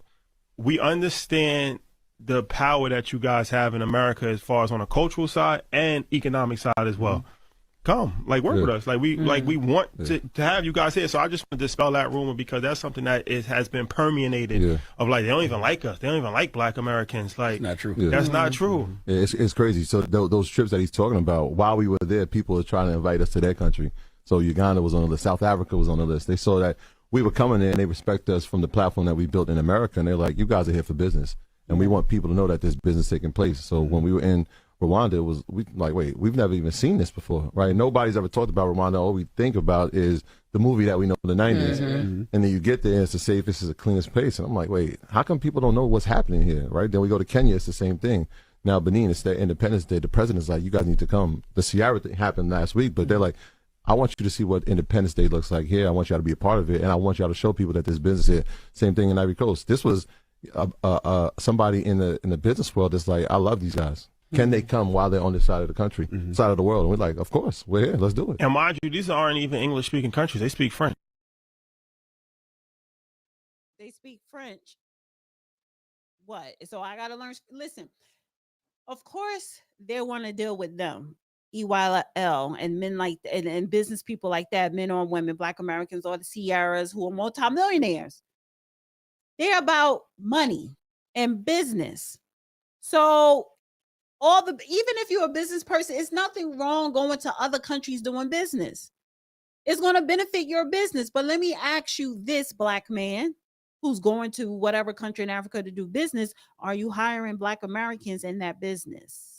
we understand the power that you guys have in America as far as on a cultural side and economic side as well. Come, like, work with us. Like, we want to have you guys here. So I just want to dispel that rumor, because that's something that has been permeated of, like, they don't even like us. They don't even like Black Americans. Like, Not true. Yeah. that's not true. Yeah, it's crazy. So those trips that he's talking about, while we were there, people were trying to invite us to their country. So Uganda was on the list. South Africa was on the list. They saw that we were coming there, and they respect us from the platform that we built in America. And they're like, you guys are here for business. And we want people to know that there's business taking place. So when we were in Rwanda, it was wait, we've never even seen this before, right? Nobody's ever talked about Rwanda. All we think about is the movie that we know in the 90s. And then you get there, and it's the safest, it's the cleanest place. And I'm like, wait, how come people don't know what's happening here, right? Then we go to Kenya, it's the same thing. Now, Benin, it's their Independence Day. The president's like, you guys need to come. The Sierra thing happened last week, but they're like, I want you to see what Independence Day looks like here. I want y'all to be a part of it, and I want y'all to show people that there's business here. Same thing in Ivory Coast. This was somebody in the business world that's like, I love these guys. Can they come while they're on this side of the country, side of the world? And we're like, of course, we're here. Let's do it. And mind you, these aren't even English-speaking countries. They speak French. They speak French. What? So I got to learn. Listen, of course, they want to deal with them. EYL and men like and business people like that, men or women, Black Americans or the Sierras who are multimillionaires. They're about money and business. So even if you're a business person, it's nothing wrong going to other countries doing business. It's going to benefit your business. But let me ask you this, Black man who's going to whatever country in Africa to do business, are you hiring Black Americans in that business?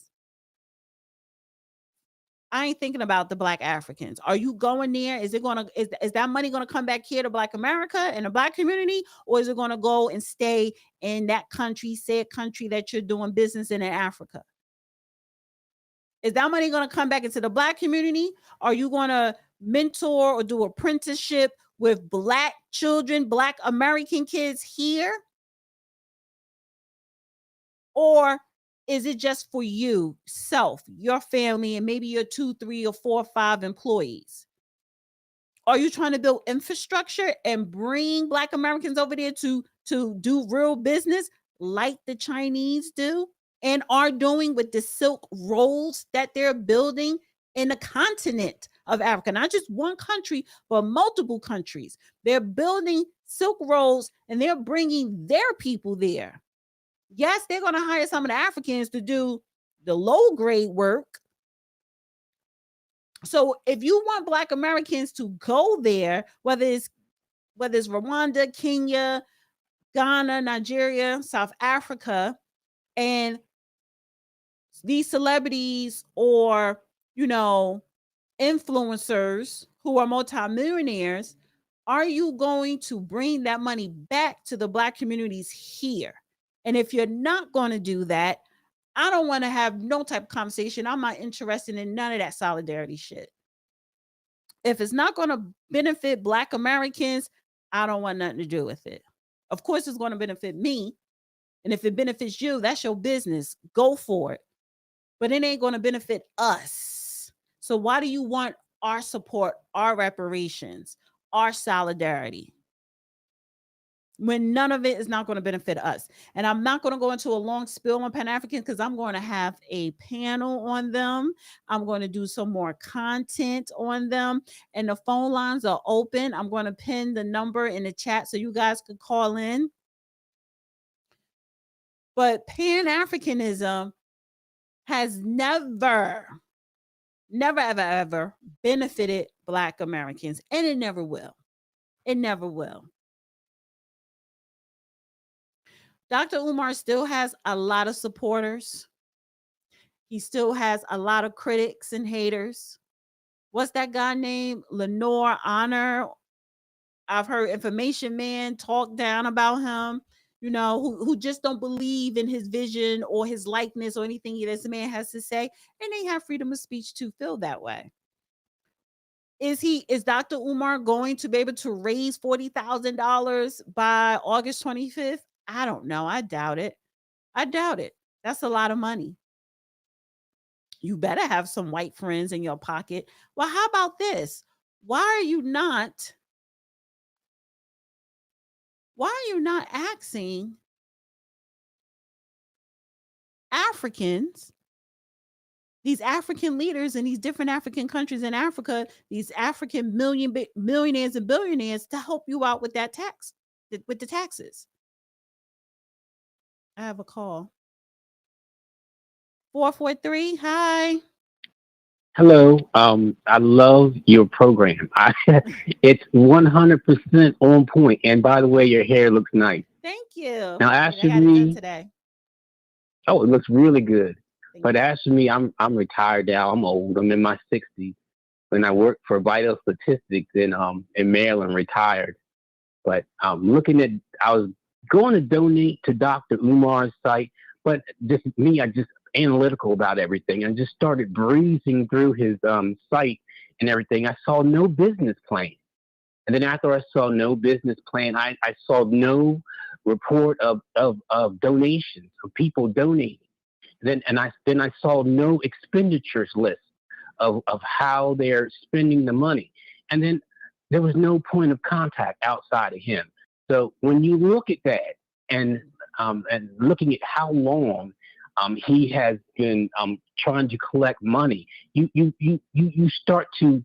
I ain't thinking about the Black Africans. Are you going there? Is that money going to come back here to Black America and the Black community, or is it going to go and stay in that country, said country that you're doing business in Africa? Is that money going to come back into the Black community? Are you going to mentor or do apprenticeship with Black children, Black American kids here? Or is it just for you, self, your family, and maybe your 2, 3, or 4, 5 employees? Are you trying to build infrastructure and bring Black Americans over there to do real business like the Chinese do and are doing with the silk roads that they're building in the continent of Africa? Not just one country, but multiple countries. They're building silk roads and they're bringing their people there. Yes, they're going to hire some of the Africans to do the low grade work. So if you want Black Americans to go there, whether it's Rwanda, Kenya, Ghana, Nigeria, South Africa, and these celebrities or, influencers who are multimillionaires, are you going to bring that money back to the Black communities here? And if you're not going to do that, I don't want to have no type of conversation. I'm not interested in none of that solidarity shit. If it's not going to benefit Black Americans, I don't want nothing to do with it. Of course, it's going to benefit me. And if it benefits you, that's your business. Go for it. But it ain't going to benefit us. So why do you want our support, our reparations, our solidarity, when none of it is not going to benefit us? And I'm not going to go into a long spiel on Pan-Africans because I'm going to have a panel on them. I'm going to do some more content on them, and the phone lines are open. I'm going to pin the number in the chat so you guys can call in. But Pan-Africanism has never, ever benefited Black Americans, and it never will. It never will. Dr. Umar still has a lot of supporters. He still has a lot of critics and haters. What's that guy named? Lenore Honor. I've heard Information Man talk down about him, who just don't believe in his vision or his likeness or anything this man has to say. And they have freedom of speech to feel that way. Is Dr. Umar going to be able to raise $40,000 by August 25th? I don't know. I doubt it. That's a lot of money. You better have some white friends in your pocket. Well, how about this? Why are you not asking Africans, these African leaders in these different African countries in Africa, these African millionaires and billionaires, to help you out with that with the taxes? I have a call. 443. Hi. Hello. I love your program. It's 100% on point. And by the way, your hair looks nice. Thank you. Now, as I for got it me, done today. oh, it looks really good. Thank But you. as for me, I'm retired now. I'm old. I'm in my 60s. When I worked for Vital Statistics in Maryland, retired. But I was going to donate to Dr. Umar's site, but just me, I just analytical about everything. I just started breezing through his site and everything. I saw no business plan. And then after I saw no business plan, I saw no report of donations, of people donating. Then I saw no expenditures list of how they're spending the money. And then there was no point of contact outside of him. So when you look at that and looking at how long he has been trying to collect money, you start to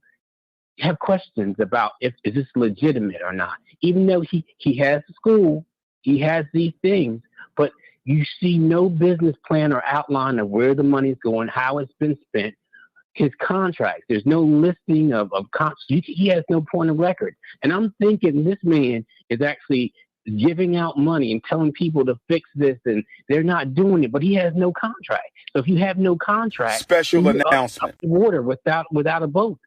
have questions about is this legitimate or not. Even though he has a school, he has these things, but you see no business plan or outline of where the money is going, how it's been spent. His contracts, there's no listing of he has no point of record. And I'm thinking this man is actually giving out money and telling people to fix this, and they're not doing it, but he has no contract. So if you have no contract, Special announcement. Up the water without a boat,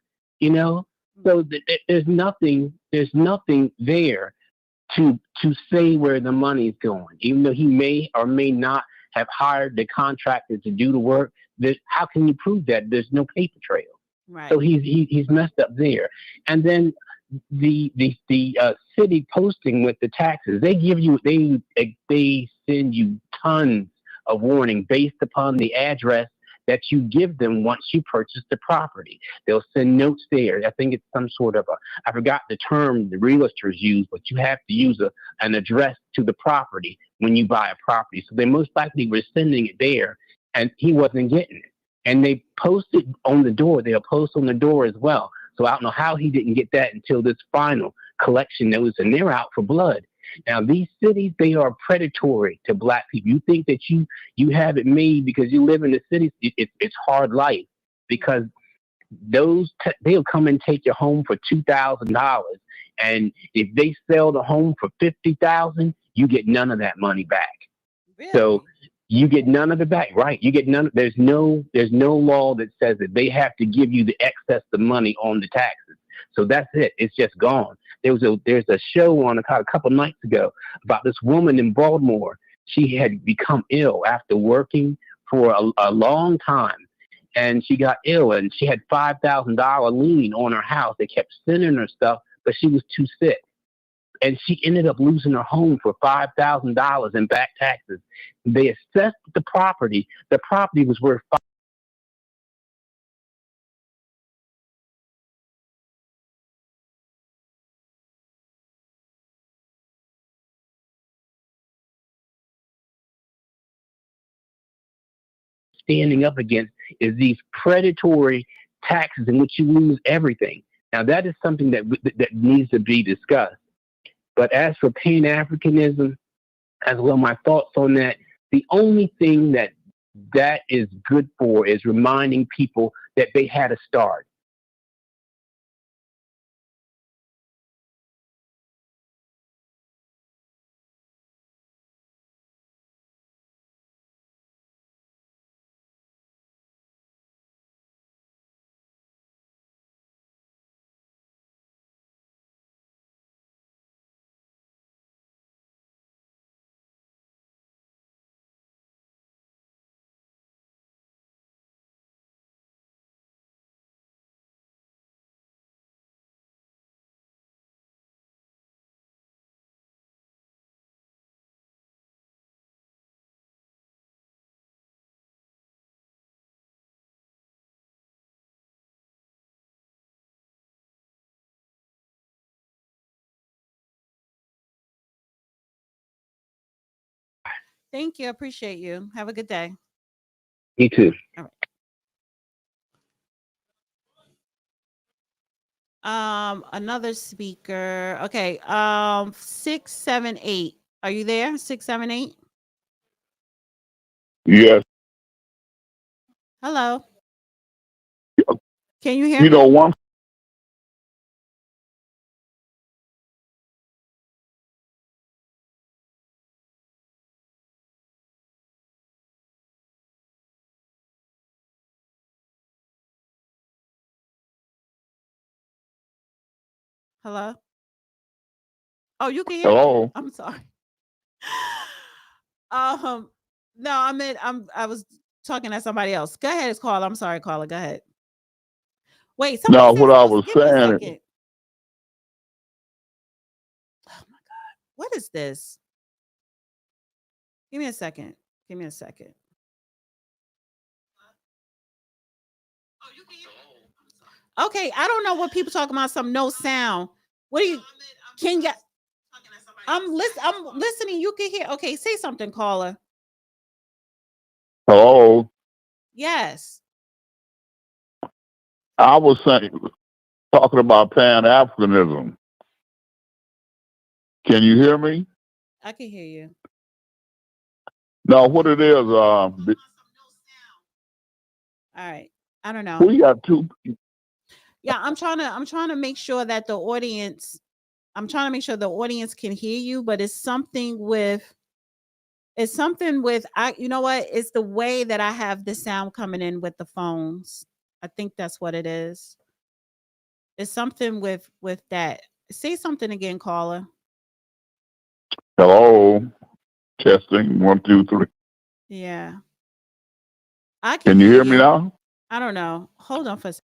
So there's nothing there to say where the money is going, even though he may or may not have hired the contractor to do the work. How can you prove that? There's no paper trail. Right. So he's messed up there. And then the city posting with the taxes, they send you tons of warning based upon the address that you give them once you purchase the property. They'll send notes there. I think it's some sort of I forgot the term the realtors use, but you have to use an address to the property when you buy a property. So they most likely were sending it there, and he wasn't getting it. And they posted on the door. They'll post on the door as well. So I don't know how he didn't get that until this final collection notice, and they're out for blood. Now, these cities, they are predatory to Black people. You think that you have it made because you live in the cities. It's hard life, because they'll come and take your home for $2,000. And if they sell the home for $50,000, you get none of that money back. Really? So you get none of it back, right? You get none. There's no law that says that they have to give you the excess of money on the taxes. So that's it. It's just gone. There's a show on a couple nights ago about this woman in Baltimore. She had become ill after working for a long time, and she got ill, and she had $5,000 lien on her house. They kept sending her stuff, but she was too sick, and she ended up losing her home for $5,000 in back taxes. They assessed the property. The property was worth standing up against is these predatory taxes in which you lose everything. Now, that is something that needs to be discussed. But as for Pan-Africanism, as well, my thoughts on that, the only thing that is good for is reminding people that they had a start. Thank you. Appreciate you. Have a good day. You too. All right. Another speaker. Okay. 678. Are you there? 678. Yes. Hello. Can you hear me? One. Hello. Oh, you can hear me. Hello. I'm sorry. No, I was talking to somebody else. Go ahead, it's caller. I'm sorry, caller. Go ahead. Wait, somebody No, said what I something. was Give me a saying. second. Oh my God. What is this? Give me a second. Give me a second. Okay, I don't know what people talking about. Some no sound. What do you? Can you? I'm listening. You can hear. Okay, say something, caller. Hello. Yes. I was talking about Pan-Africanism. Can you hear me? I can hear you. No, what it is. All right. I don't know. We got two. Yeah, I'm trying to make sure that the audience. I'm trying to make sure the audience can hear you, but it's something with. You know what? It's the way that I have the sound coming in with the phones. I think that's what it is. It's something with that. Say something again, caller. Hello. Testing 1, 2, 3. Yeah. I Can you hear me now? I don't know. Hold on for a second.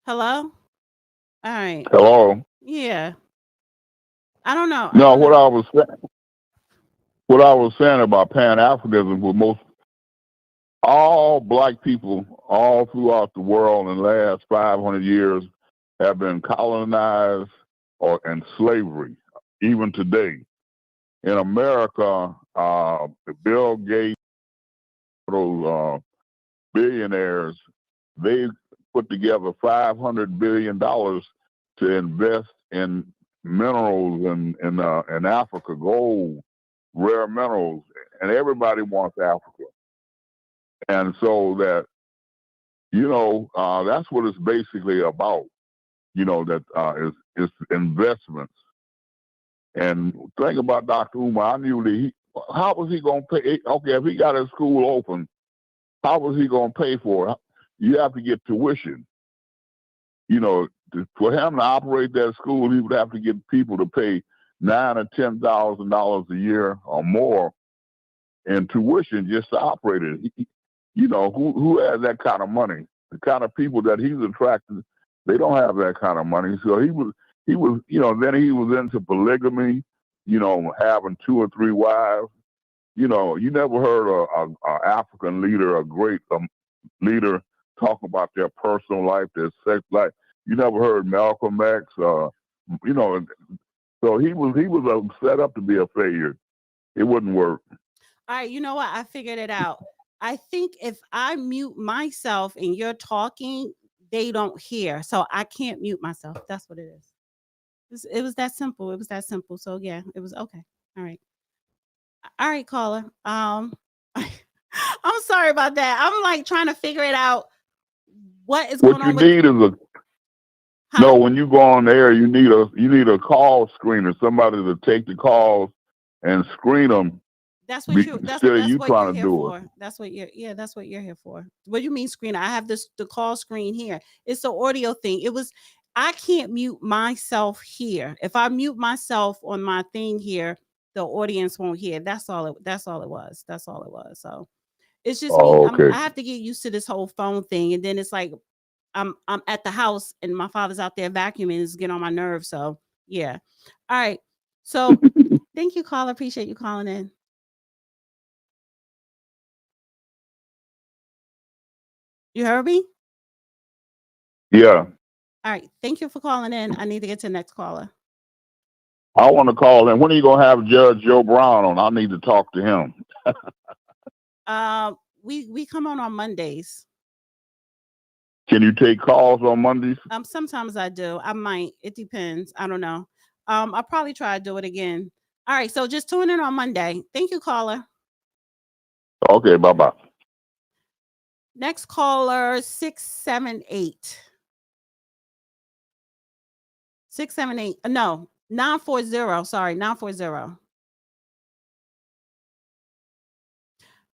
Hello? All right. Hello. Yeah. I don't know. No, what I was saying about Pan-Africanism was all black people all throughout the world in the last 500 years have been colonized or in slavery, even today. In America, Bill Gates, those billionaires, they put together $500 billion to invest in minerals in Africa, gold, rare minerals, and everybody wants Africa. And so that, that's what it's basically about, that is investments. And think about Dr. Umar. I knew that how was he going to pay? Okay, if he got his school open, how was he going to pay for it? You have to get tuition. For him to operate that school, he would have to get people to pay $9,000 or $10,000 a year or more in tuition just to operate it. You know, who has that kind of money? The kind of people that he's attracted, they don't have that kind of money. So he was, you know, then he was into polygamy, you know, having 2 or 3 wives. You know, you never heard a African leader, a great leader, talk about their personal life, their sex life. You never heard Malcolm X. You know, so he was set up to be a failure. It wouldn't work. All right, you know what? I figured it out. I think if I mute myself and you're talking, they don't hear. So I can't mute myself. That's what it is. It was that simple. It was that simple. So yeah, it was okay. All right. All right, caller. I'm sorry about that. I'm like trying to figure it out. What is going on? What you need is no. When you go on air, you need a call screener, somebody to take the calls and screen them. That's what you. That's what you're here for. That's what you're. That's what you're here for. What do you mean screen? I have the call screen here. It's the audio thing. It was. I can't mute myself here. If I mute myself on my thing here, the audience won't hear. That's all it was. So it's just me. Okay. I have to get used to this whole phone thing, and then it's like I'm at the house and my father's out there vacuuming. It's getting on my nerves. So yeah. All right. So thank you, caller. Appreciate you calling in. You heard me? Yeah. All right. Thank you for calling in. I need to get to the next caller. I want to call in. When are you going to have Judge Joe Brown on? I need to talk to him. We come on Mondays. Can you take calls on Mondays? Sometimes I do. I might. It depends. I don't know. I'll probably try to do it again. All right. So just tune in on Monday. Thank you, caller. Okay. Bye-bye. Next caller, 678. 678. No, 940. Sorry, 940.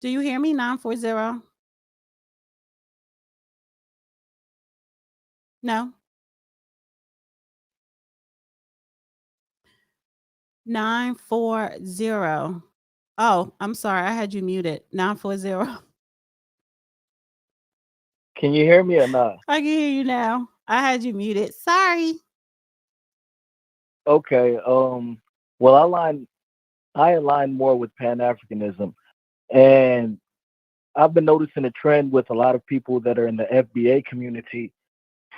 Do you hear me? 940. No. 940. Oh, I'm sorry. I had you muted. 940. Can you hear me or not? I can hear you now. I had you muted. Sorry. Okay. Well, I align more with Pan-Africanism, and I've been noticing a trend with a lot of people that are in the FBA community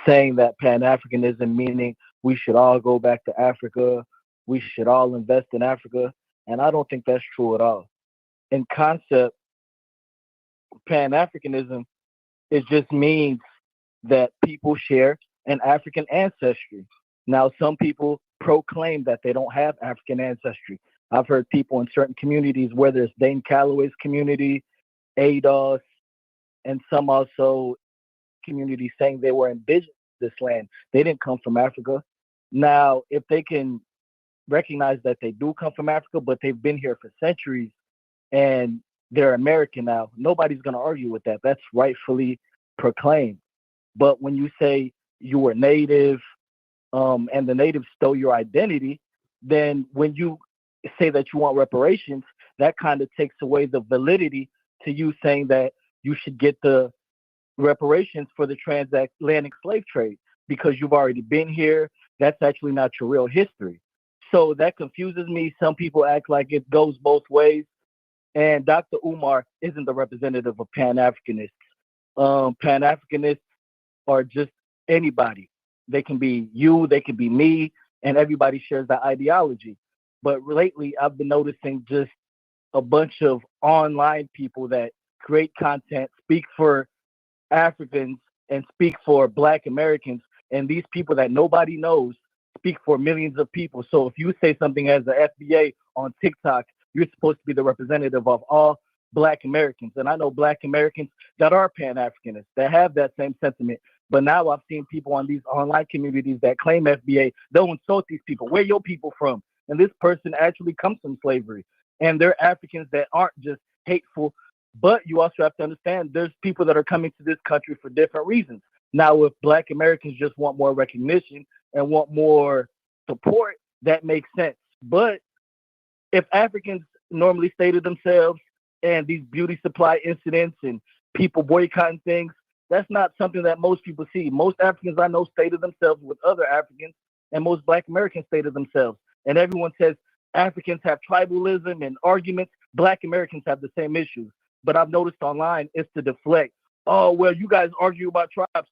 saying that Pan-Africanism, meaning we should all go back to Africa, we should all invest in Africa, and I don't think that's true at all. In concept, Pan-Africanism, it just means that people share an African ancestry. Now, some people proclaim that they don't have African ancestry. I've heard people in certain communities, whether it's Dane Calloway's community, ADOS, and some also communities saying they were indigenous to this land. They didn't come from Africa. Now, if they can recognize that they do come from Africa, but they've been here for centuries and they're American now, nobody's going to argue with that. That's rightfully proclaimed. But when you say you were native and the natives stole your identity, then when you say that you want reparations, that kind of takes away the validity to you saying that you should get the reparations for the transatlantic slave trade because you've already been here. That's actually not your real history. So that confuses me. Some people act like it goes both ways. And Dr. Umar isn't the representative of Pan-Africanists. Pan-Africanists are just anybody. They can be you, they can be me, and everybody shares that ideology. But lately, I've been noticing just a bunch of online people that create content, speak for Africans, and speak for Black Americans. And these people that nobody knows speak for millions of people. So if you say something as the FBA on TikTok, you're supposed to be the representative of all Black Americans. And I know Black Americans that are Pan-Africanists, that have that same sentiment. But now I've seen people on these online communities that claim FBA, they'll insult these people. Where your people from? And this person actually comes from slavery. And they're Africans that aren't just hateful. But you also have to understand there's people that are coming to this country for different reasons. Now, if Black Americans just want more recognition and want more support, that makes sense. But if Africans normally stay to themselves and these beauty supply incidents and people boycotting things, that's not something that most people see. Most Africans I know stay to themselves with other Africans, and most Black Americans stay to themselves. And everyone says Africans have tribalism and arguments. Black Americans have the same issues. But I've noticed online it's to deflect. Oh, well, you guys argue about tribes.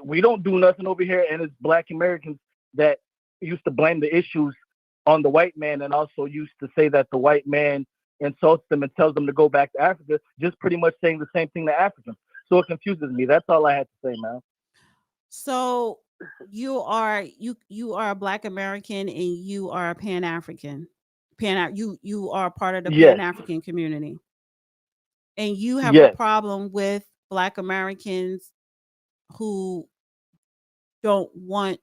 We don't do nothing over here. And it's Black Americans that used to blame the issues on the white man, and also used to say that the white man insults them and tells them to go back to Africa, just pretty much saying the same thing to Africans. So it confuses me. That's all I had to say, man. So you are a Black American and you are a Pan-African. You are part of the Yes. Pan-African community. And you have Yes. a problem with Black Americans who want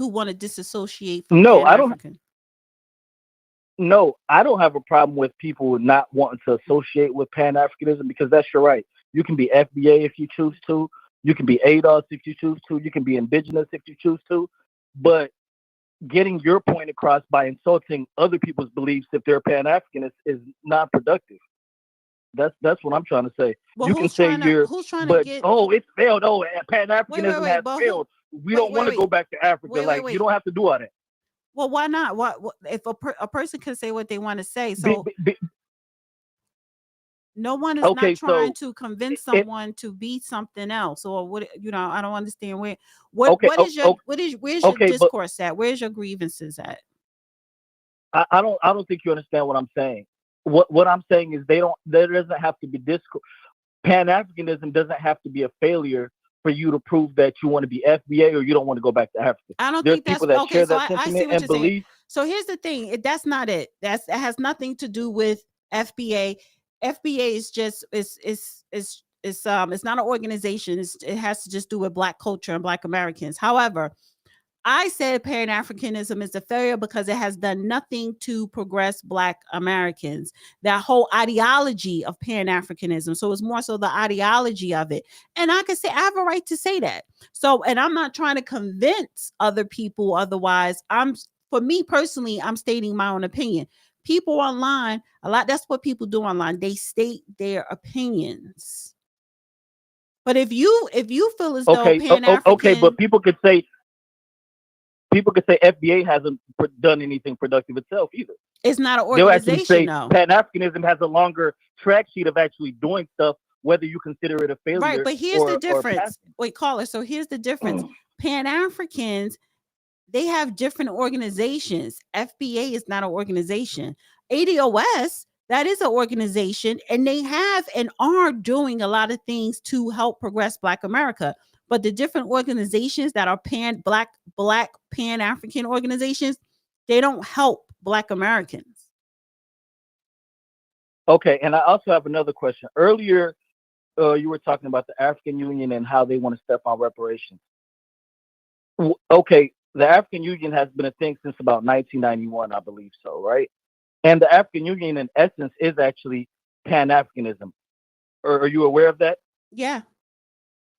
to disassociate from No, I don't. Pan-African. No, I don't have a problem with people not wanting to associate with Pan-Africanism, because that's your right. You can be FBA if you choose to. You can be ADOS if you choose to. You can be indigenous if you choose to. But getting your point across by insulting other people's beliefs if they're Pan-African is not productive. That's what I'm trying to say. Well, you can say you're, who's trying but to get? it's failed. Oh, Pan-Africanism has but failed. We don't want to go back to Africa. You don't have to do all that. Well, why not? What if a person can say what they want to say? So no one is not trying to convince someone to be something else, or what? I don't understand where's your discourse at? Where's your grievances at? I don't think you understand what I'm saying. What I'm saying is there doesn't have to be discourse. Pan-Africanism doesn't have to be a failure for you to prove that you want to be FBA or you don't want to go back to Africa. I don't There's think that's people that okay. share So that I see sentiment what and you're saying. belief. So here's the thing. That's not it. That has nothing to do with FBA. FBA is just it's not an organization. It has to just do with Black culture and Black Americans. However, I said Pan-Africanism is a failure because it has done nothing to progress Black Americans. That whole ideology of Pan-Africanism. So it's more so the ideology of it. And I can say, I have a right to say that. So, and I'm not trying to convince other people otherwise. For me personally, I'm stating my own opinion. People online, that's what people do online. They state their opinions. But if you feel as though Pan-African... Okay, but people could say FBA hasn't done anything productive itself either. It's not an They'll actually organization, say though. Pan-Africanism has a longer track sheet of actually doing stuff, whether you consider it a failure. Right, but here's the difference. Wait, caller. So here's the difference. Pan-Africans, they have different organizations. FBA is not an organization. ADOS, that is an organization, and they have and are doing a lot of things to help progress Black America. But the different organizations that are Black Pan-African organizations, they don't help Black Americans. Okay, and I also have another question. Earlier, you were talking about the African Union and how they want to step on reparations. Okay, the African Union has been a thing since about 1991, I believe so, right? And the African Union, in essence, is actually Pan-Africanism. Are you aware of that? Yeah.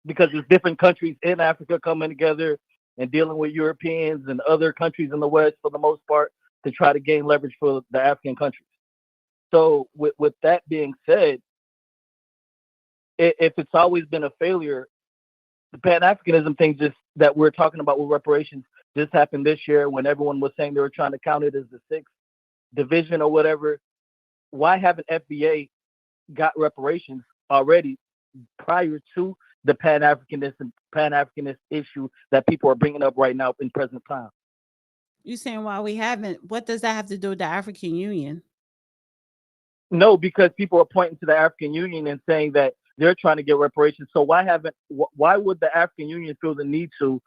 Because there's different countries in Africa coming together and dealing with Europeans and other countries in the West, for the most part, to try to gain leverage for the African countries. So with that being said, if it's always been a failure, the Pan-Africanism thing just that we're talking about with reparations just happened this year when everyone was saying they were trying to count it as the 6th division or whatever. Why haven't FBA got reparations already prior to the Pan-Africanist issue that people are bringing up right now in present time? You saying why we haven't? What does that have to do with the African Union? No, because people are pointing to the African Union and saying that they're trying to get reparations. So why would the African Union feel the need to?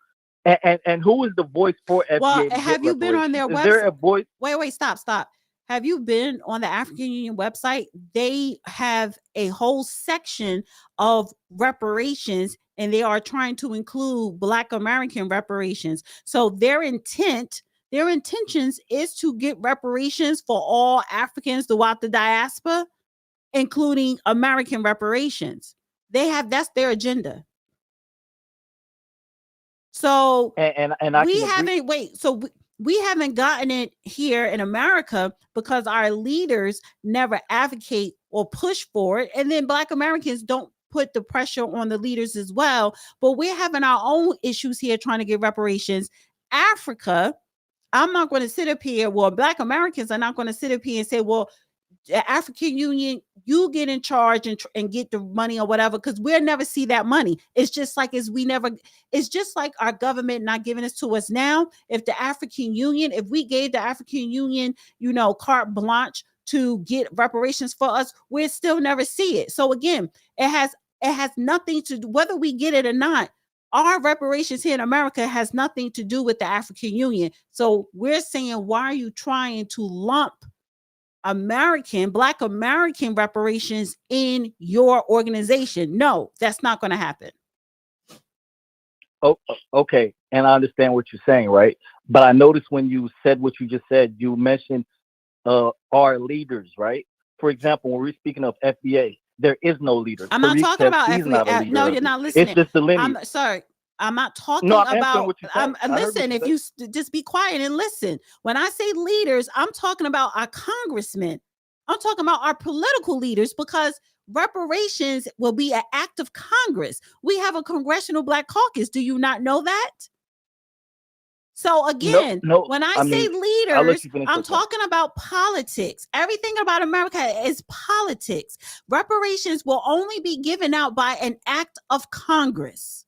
And who is the voice for FBA? Well, have you been on their website? Is there a voice? Wait, stop. Have you been on the African Union website? They have a whole section of reparations, and they are trying to include Black American reparations. So their intentions is to get reparations for all Africans throughout the diaspora, including American reparations. That's their agenda. So and we haven't we haven't gotten it here in America because our leaders never advocate or push for it. And then Black Americans don't put the pressure on the leaders as well. But we're having our own issues here trying to get reparations. Africa, I'm not going to sit up here. Well, Black Americans are not going to sit up here and say, well, the African Union, you get in charge and get the money or whatever, because we'll never see that money. It's just like it's just like our government not giving it to us now. If the African Union, if we gave the African Union, carte blanche to get reparations for us, we'll still never see it. So again, it has nothing to do, whether we get it or not. Our reparations here in America has nothing to do with the African Union. So we're saying, why are you trying to lump Black American reparations in your organization? No, that's not going to happen. Oh, okay. And I understand what you're saying, right? But I noticed when you said what you just said, you mentioned our leaders, right? For example, when we're speaking of FBA, there is no leader. I'm not talking about FBA. No, you're not listening. It's just the lineage. I'm sorry. I'm not talking No, I'm about. what you said. Listen, if you just be quiet and listen. When I say leaders, I'm talking about our congressmen. I'm talking about our political leaders, because reparations will be an act of Congress. We have a Congressional Black Caucus. Do you not know that? So again, when I say leaders, I'm talking about politics. Everything about America is politics. Reparations will only be given out by an act of Congress.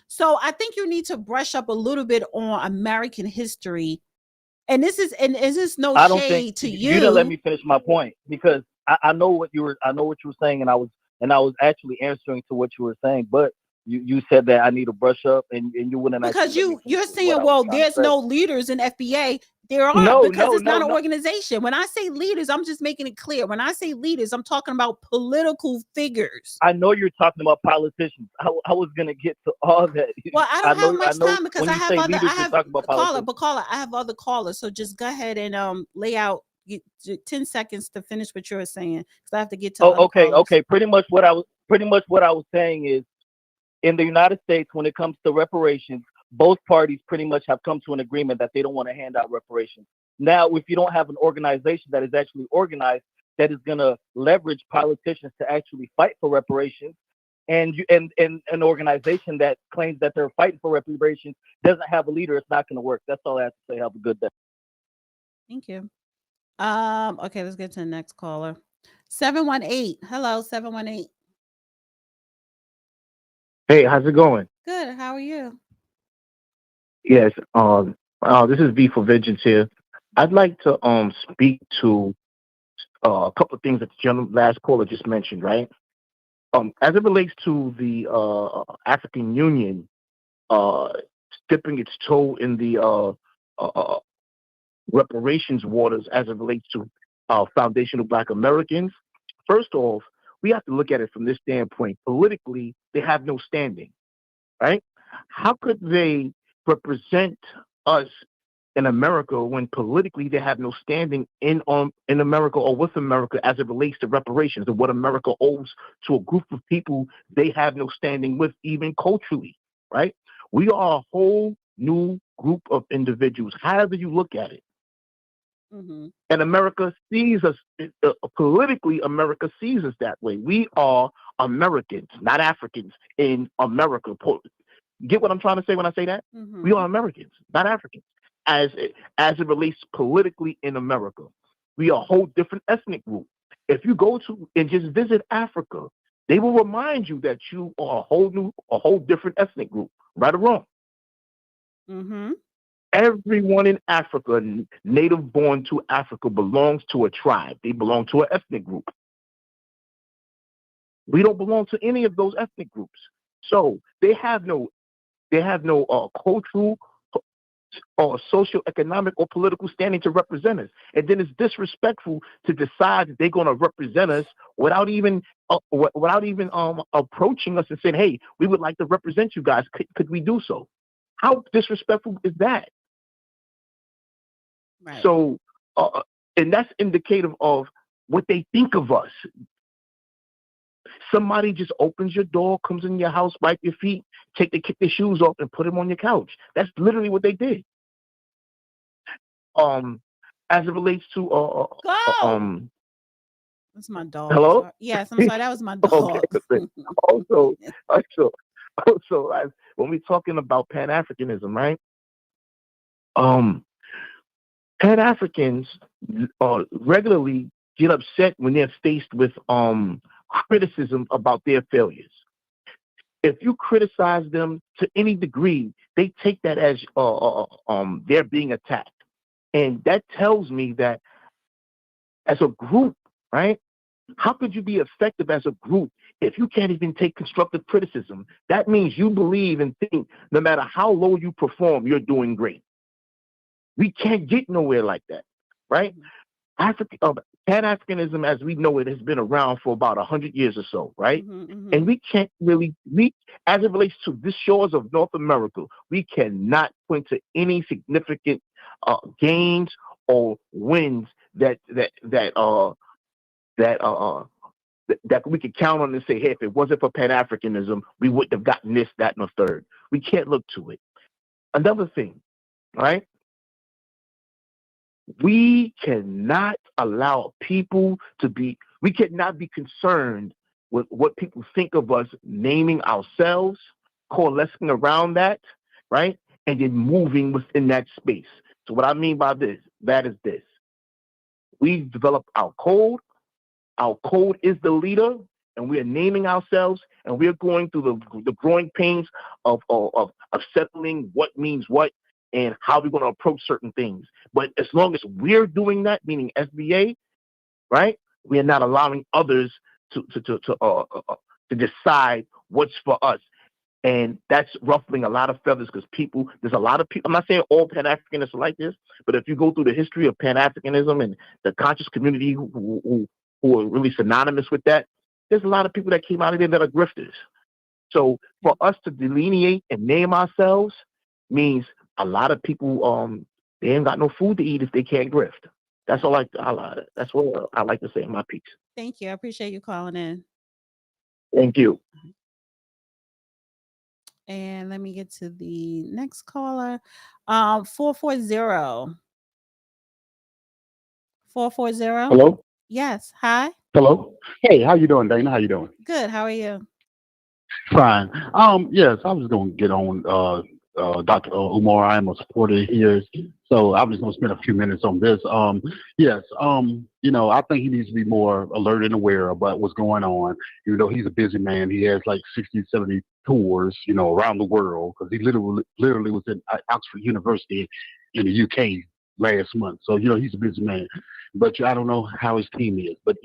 So I think you need to brush up a little bit on American history. And this is no shade to you. You didn't let me finish my point, because I know what you were saying, and I was actually answering to what you were saying, but you said that I need to brush up, and you wouldn't, because you're saying, well, there's no leaders in FBA. There are, because it's not an organization. When I say leaders, I'm just making it clear. When I say leaders, I'm talking about political figures. I know you're talking about politicians. I was gonna get to all that. Well, I don't have much time, because I have other callers. So just go ahead and lay out 10 seconds to finish what you're saying, because I have to get to. Okay. Pretty much what I was saying is, in the United States, when it comes to reparations, both parties pretty much have come to an agreement that they don't want to hand out reparations. Now, if you don't have an organization that is actually organized, that is going to leverage politicians to actually fight for reparations, and an organization that claims that they're fighting for reparations doesn't have a leader, it's not going to work. That's all I have to say. Have a good day. Thank you. Okay, let's get to the next caller. 718. Hello, 718. Hey, how's it going? Good. How are you? Yes. This is V for Vengeance here. I'd like to speak to a couple of things that the last caller just mentioned, right? As it relates to the African Union dipping its toe in the reparations waters as it relates to foundational Black Americans. First off, we have to look at it from this standpoint. Politically, they have no standing, right? How could they represent us in America when politically they have no standing in America or with America as it relates to reparations and what America owes to a group of people they have no standing with, even culturally, right? We are a whole new group of individuals, however you look at it. Mm-hmm. And America sees us, politically, America sees us that way. We are Americans, not Africans in America. Get what I'm trying to say when I say that? Mm-hmm. We are Americans, not Africans, as it relates politically in America. We are a whole different ethnic group. If you go to and just visit Africa, they will remind you that you are a whole different ethnic group, right or wrong. Mm-hmm. Everyone in Africa, native born to Africa, belongs to a tribe. They belong to an ethnic group. We don't belong to any of those ethnic groups. So they have no cultural or socioeconomic or political standing to represent us. And then it's disrespectful to decide that they're going to represent us without even approaching us and saying, hey, we would like to represent you guys. Could we do so? How disrespectful is that? Right. So, and that's indicative of what they think of us. somebody just opens your door, comes in your house, wipe your feet, kick their shoes off, and put them on your couch. That's literally what they did. As it relates to Go. That's my dog. hello. Sorry. Yes, I'm sorry. That was my Okay. dog. Also, as when we're talking about Pan-Africanism, right? Pan-Africans regularly get upset when they're faced with criticism about their failures. If you criticize them to any degree, they take that as they're being attacked. And that tells me that as a group, right? How could you be effective as a group if you can't even take constructive criticism? That means you believe and think no matter how low you perform, you're doing great. We can't get nowhere like that, right? Pan-Africanism, as we know it, has been around for about 100 years or so, right? And we can't really, as it relates to the shores of North America, we cannot point to any significant gains or wins that we could count on and say, hey, if it wasn't for Pan-Africanism, we wouldn't have gotten this, that, and the third. We can't look to it. Another thing, right? We cannot allow people we cannot be concerned with what people think of us, naming ourselves, coalescing around that, right? And then moving within that space. So what I mean by that is this. We've developed our code. Our code is the leader, and we are naming ourselves, and we're going through the growing pains of settling what means what and how we're going to approach certain things. But as long as we're doing that, meaning SBA, right, we are not allowing others to decide what's for us. And that's ruffling a lot of feathers because there's a lot of people, I'm not saying all Pan-Africanists are like this, but if you go through the history of Pan-Africanism and the conscious community who are really synonymous with that, there's a lot of people that came out of there that are grifters. So for us to delineate and name ourselves means a lot of people, they ain't got no food to eat if they can't grift. That's all that's what I like to say in my piece. Thank you. I appreciate you calling in. Thank you. And let me get to the next caller. 440. 440. Hello? Yes. Hi. Hello? Hey, how you doing, Dana? How you doing? Good. How are you? Fine. Yes, I was going to get on Dr. Umar. I am a supporter here, so I'm just going to spend a few minutes on this. Yes, I think he needs to be more alert and aware about what's going on. You know, he's a busy man. He has like 60, 70 tours, around the world because he literally was at Oxford University in the UK last month. So, he's a busy man. But I don't know how his team is. But,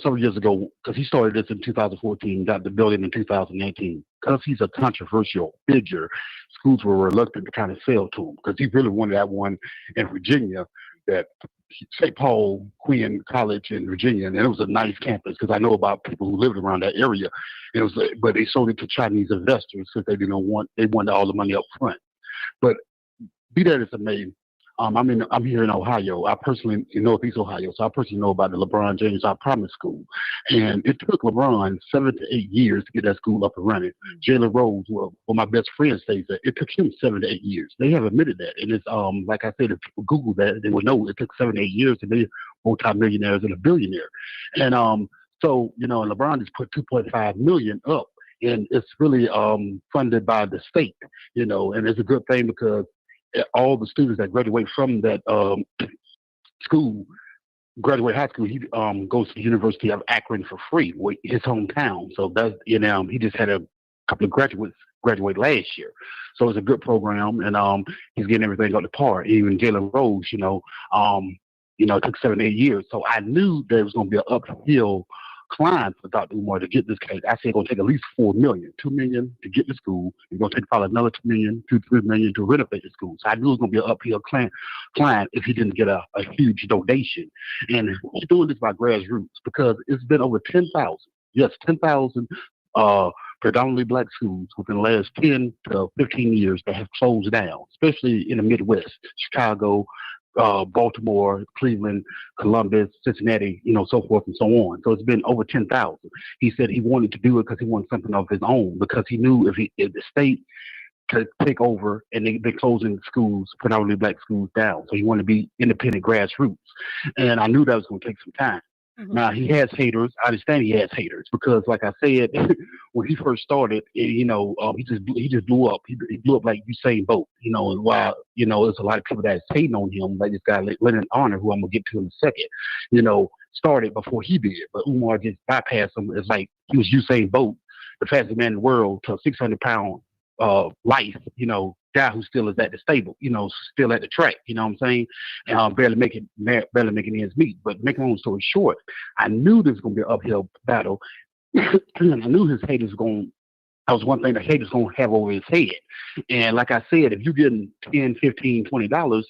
several years ago, because he started this in 2014, got the building in 2018. Because he's a controversial figure, schools were reluctant to kind of sell to him because he really wanted that one in Virginia, that St. Paul Quinn College in Virginia, and it was a nice campus because I know about people who lived around that area. But they sold it to Chinese investors because they wanted all the money up front. But be that as it may, I'm here in Ohio. I personally in Northeast Ohio, so I personally know about the LeBron James I Promise School, and it took LeBron 7 to 8 years to get that school up and running. Jalen Rose, well, my best friend says that it took him 7 to 8 years. They have admitted that, and it's like I said, if people Google that, they would know it took 7 to 8 years to be multi-millionaires and a billionaire. And so LeBron just put 2.5 million up, and it's really funded by the state, and it's a good thing because all the students that graduate from that school, graduate high school, he goes to the University of Akron for free, his hometown. So that's, he just had a couple of graduates graduate last year. So it's a good program, and he's getting everything up to par. Even Jalen Rose, it took 7 to 8 years. So I knew there was going to be an uphill climb for Dr. Umar to get this case. I said it's going to take at least $4 million, $2 million to get the school. It's going to take probably another $2 million, $3 million to renovate the school. So I knew it was going to be an uphill climb if he didn't get a huge donation. And he's doing this by grassroots because it's been over 10,000. Yes, 10,000 predominantly black schools within the last 10 to 15 years that have closed down, especially in the Midwest, Chicago, Baltimore, Cleveland, Columbus, Cincinnati, so forth and so on. So it's been over 10,000. He said he wanted to do it because he wanted something of his own, because he knew if the state could take over and they've been closing schools, predominantly black schools, down. So he wanted to be independent grassroots. And I knew that was going to take some time. Now, he has haters. I understand he has haters because, like I said, when he first started, he just blew up. He blew up like Usain Bolt, and while, there's a lot of people that's hating on him, like this guy, Lennon Honor, who I'm going to get to in a second, started before he did. But Umar just bypassed him. It's like he was Usain Bolt, the fastest man in the world, to a 600-pound life, guy who still is at the stable, still at the track, you know what I'm saying? Barely making ends meet. But making a long story short, I knew this was going to be an uphill battle. And I knew his haters that was one thing the haters going to have over his head. And like I said, if you're getting $10, $15, $20,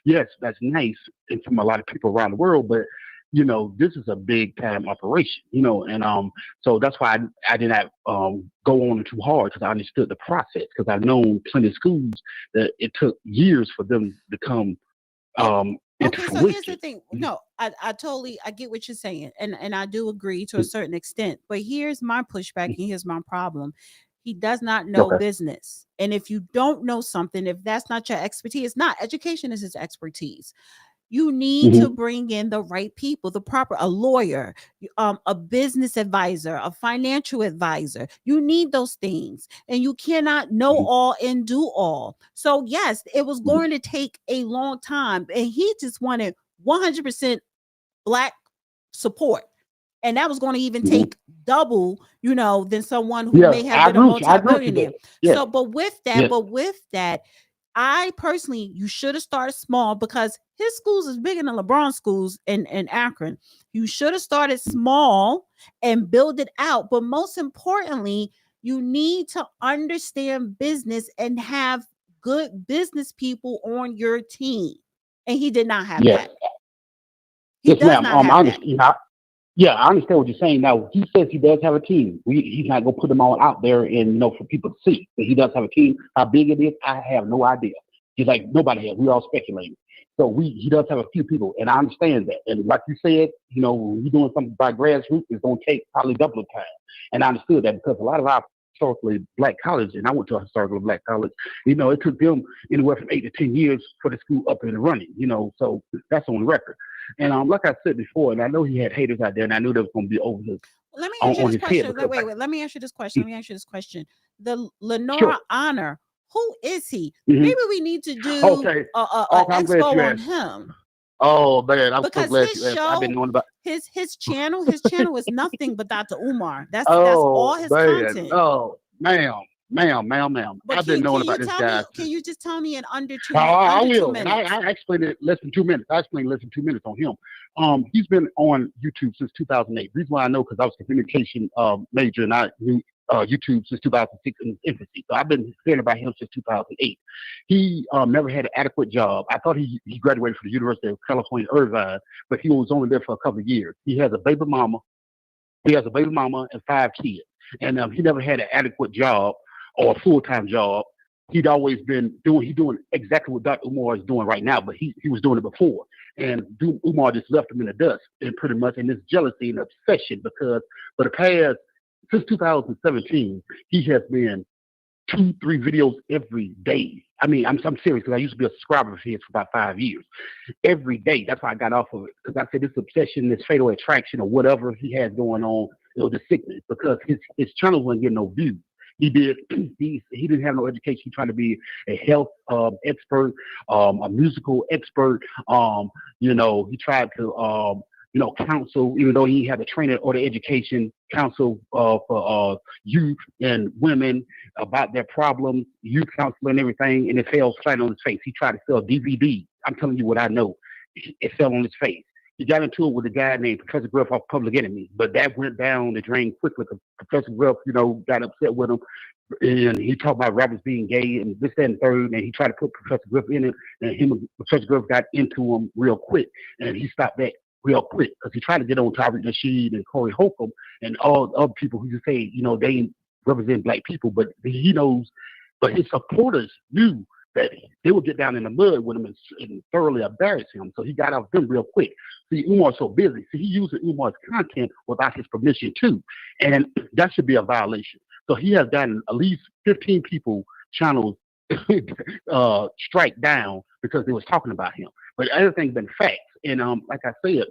yes, that's nice, and from a lot of people around the world, but this is a big time operation, and so that's why I did not go on too hard, because I understood the process, because I've known plenty of schools that it took years for them to come into Okay, so fruition. here's the thing. No, I get what you're saying, and I do agree to a certain extent. But here's my pushback, and here's my problem. He does not know business, and if you don't know something, if that's not your expertise, not education is his expertise. You need to bring in the right people, a lawyer, a business advisor, a financial advisor. You need those things, and you cannot know all and do all. So yes, it was going to take a long time, and he just wanted 100% black support. And that was going to even take double, than someone who may have been a multi-billionaire. So, but with that, I personally, you should have started small, because his schools is bigger than LeBron's schools in Akron. You should have started small and build it out. But most importantly, you need to understand business and have good business people on your team. And he did not have that. He does not have that. Yeah, I understand what you're saying. Now, he says he does have a team. He's not going to put them all out there and, for people to see. But he does have a team. How big it is, I have no idea. He's like, nobody has. We all speculating. So he does have a few people, and I understand that. And like you said, when you're doing something by grassroots, it's going to take probably double the time. And I understood that, because a lot of our historically black colleges, and I went to a historically black college, it took them anywhere from 8 to 10 years for the school up and running, so that's on record. And like I said before, and I know he had haters out there, and I knew they was going to be over his. Let me ask you this question. Wait. Let me ask you this question. The Lenora Honor, who is he? Maybe we need to do a expo on him. Oh man, I'm because so glad his you asked. show, I've been knowing about his channel is nothing but Dr. Umar. That's all his content. Oh, ma'am. But I've been knowing about this guy. Can you just tell me in under 2 I will. 2 minutes? I explained it less than 2 minutes. I explained less than 2 minutes on him. He's been on YouTube since 2008. The reason why I know, because I was a communication major, and I knew YouTube since 2006 in its infancy. So I've been hearing about him since 2008. He never had an adequate job. I thought he graduated from the University of California, Irvine, but he was only there for a couple of years. He has a baby mama. And 5 kids. And he never had an adequate job or a full-time job. He'd always been doing exactly what Dr. Umar is doing right now, but he was doing it before. And Umar just left him in the dust, and pretty much in this jealousy and obsession, because for the past, since 2017, he has been 2-3 videos every day. I mean, I'm serious, because I used to be a subscriber of his for about 5 years. Every day. That's why I got off of it, because I said this obsession, this fatal attraction, or whatever he has going on, it was the sickness, because his channel wasn't getting no views. He didn't have no education. He tried to be a health expert, a musical expert. He tried to counsel, even though he had the training or the education, counsel for youth and women about their problems, youth counseling and everything, and it fell flat on his face. He tried to sell DVD. I'm telling you what I know. It fell on his face. He got into it with a guy named Professor Gruff off Public Enemy, but that went down the drain quickly, because Professor Gruff, got upset with him, and he talked about rappers being gay and this, that, and third, and he tried to put Professor Gruff in it, and him and Professor Gruff got into him real quick, and he stopped that real quick, because he tried to get on Tariq Nasheed and Corey Holcomb and all the other people who just say, they represent black people, but he knows, but his supporters knew steady. They would get down in the mud with him and thoroughly embarrass him. So he got out of them real quick. See, Umar's so busy. See, he using Umar's content without his permission too. And that should be a violation. So he has gotten at least 15 people channels strike down because they was talking about him. But everything's been facts. And like I said,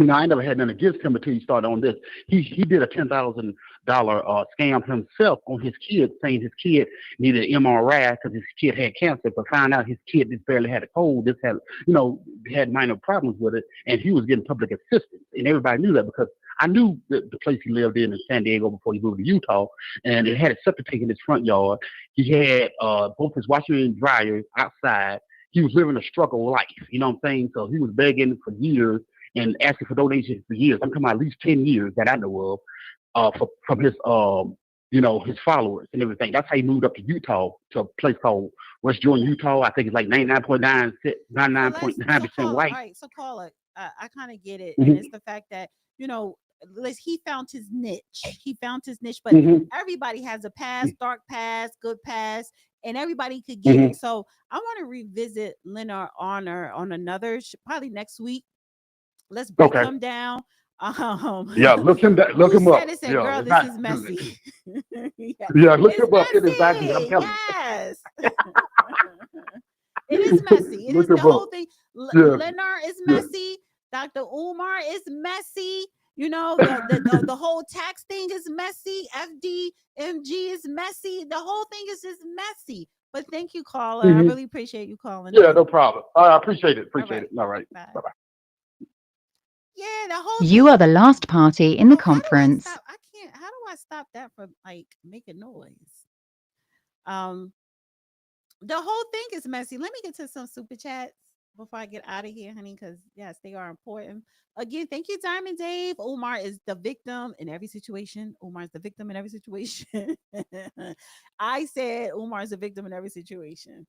I never had nothing against him until he started on this. He did a $10,000 scam himself on his kid, saying his kid needed an MRI because his kid had cancer, but found out his kid just barely had a cold, just had, had minor problems with it, and he was getting public assistance. And everybody knew that because I knew the place he lived in San Diego before he moved to Utah, and it had a septic tank in his front yard. He had both his washer and dryer outside. He was living a struggle life, you know what I'm saying? So he was begging for years and asking for donations for years. I'm talking about at least 10 years that I know of, from his, his followers and everything. That's how he moved up to Utah, to a place called West Jordan, Utah. I think it's like 99.9% white. All right, so call it. I kind of get it. Mhm. And it's the fact that, he found his niche. But everybody has a past, dark past, good past, and everybody could get it. So I want to revisit Leonard Honor on another, probably next week. Let's break him down. Yeah, look him up. Said, girl, this is messy. Yeah, look him up. It is messy. I'm telling you. It is messy. It is the whole thing. Leonard is messy. Dr. Umar is messy. The whole tax thing is messy. FDMG is messy. The whole thing is just messy. But thank you, caller. I really appreciate you calling. Yeah, no problem. I appreciate it. It. All right. Bye-bye. Yeah, the whole You are the last party in the conference. How do I stop that from making noise? The whole thing is messy. Let me get to some super chats before I get out of here, honey, because yes, they are important. Again, thank you, Diamond Dave. Umar is the victim in every situation. Umar is the victim in every situation. I said Umar is the victim in every situation.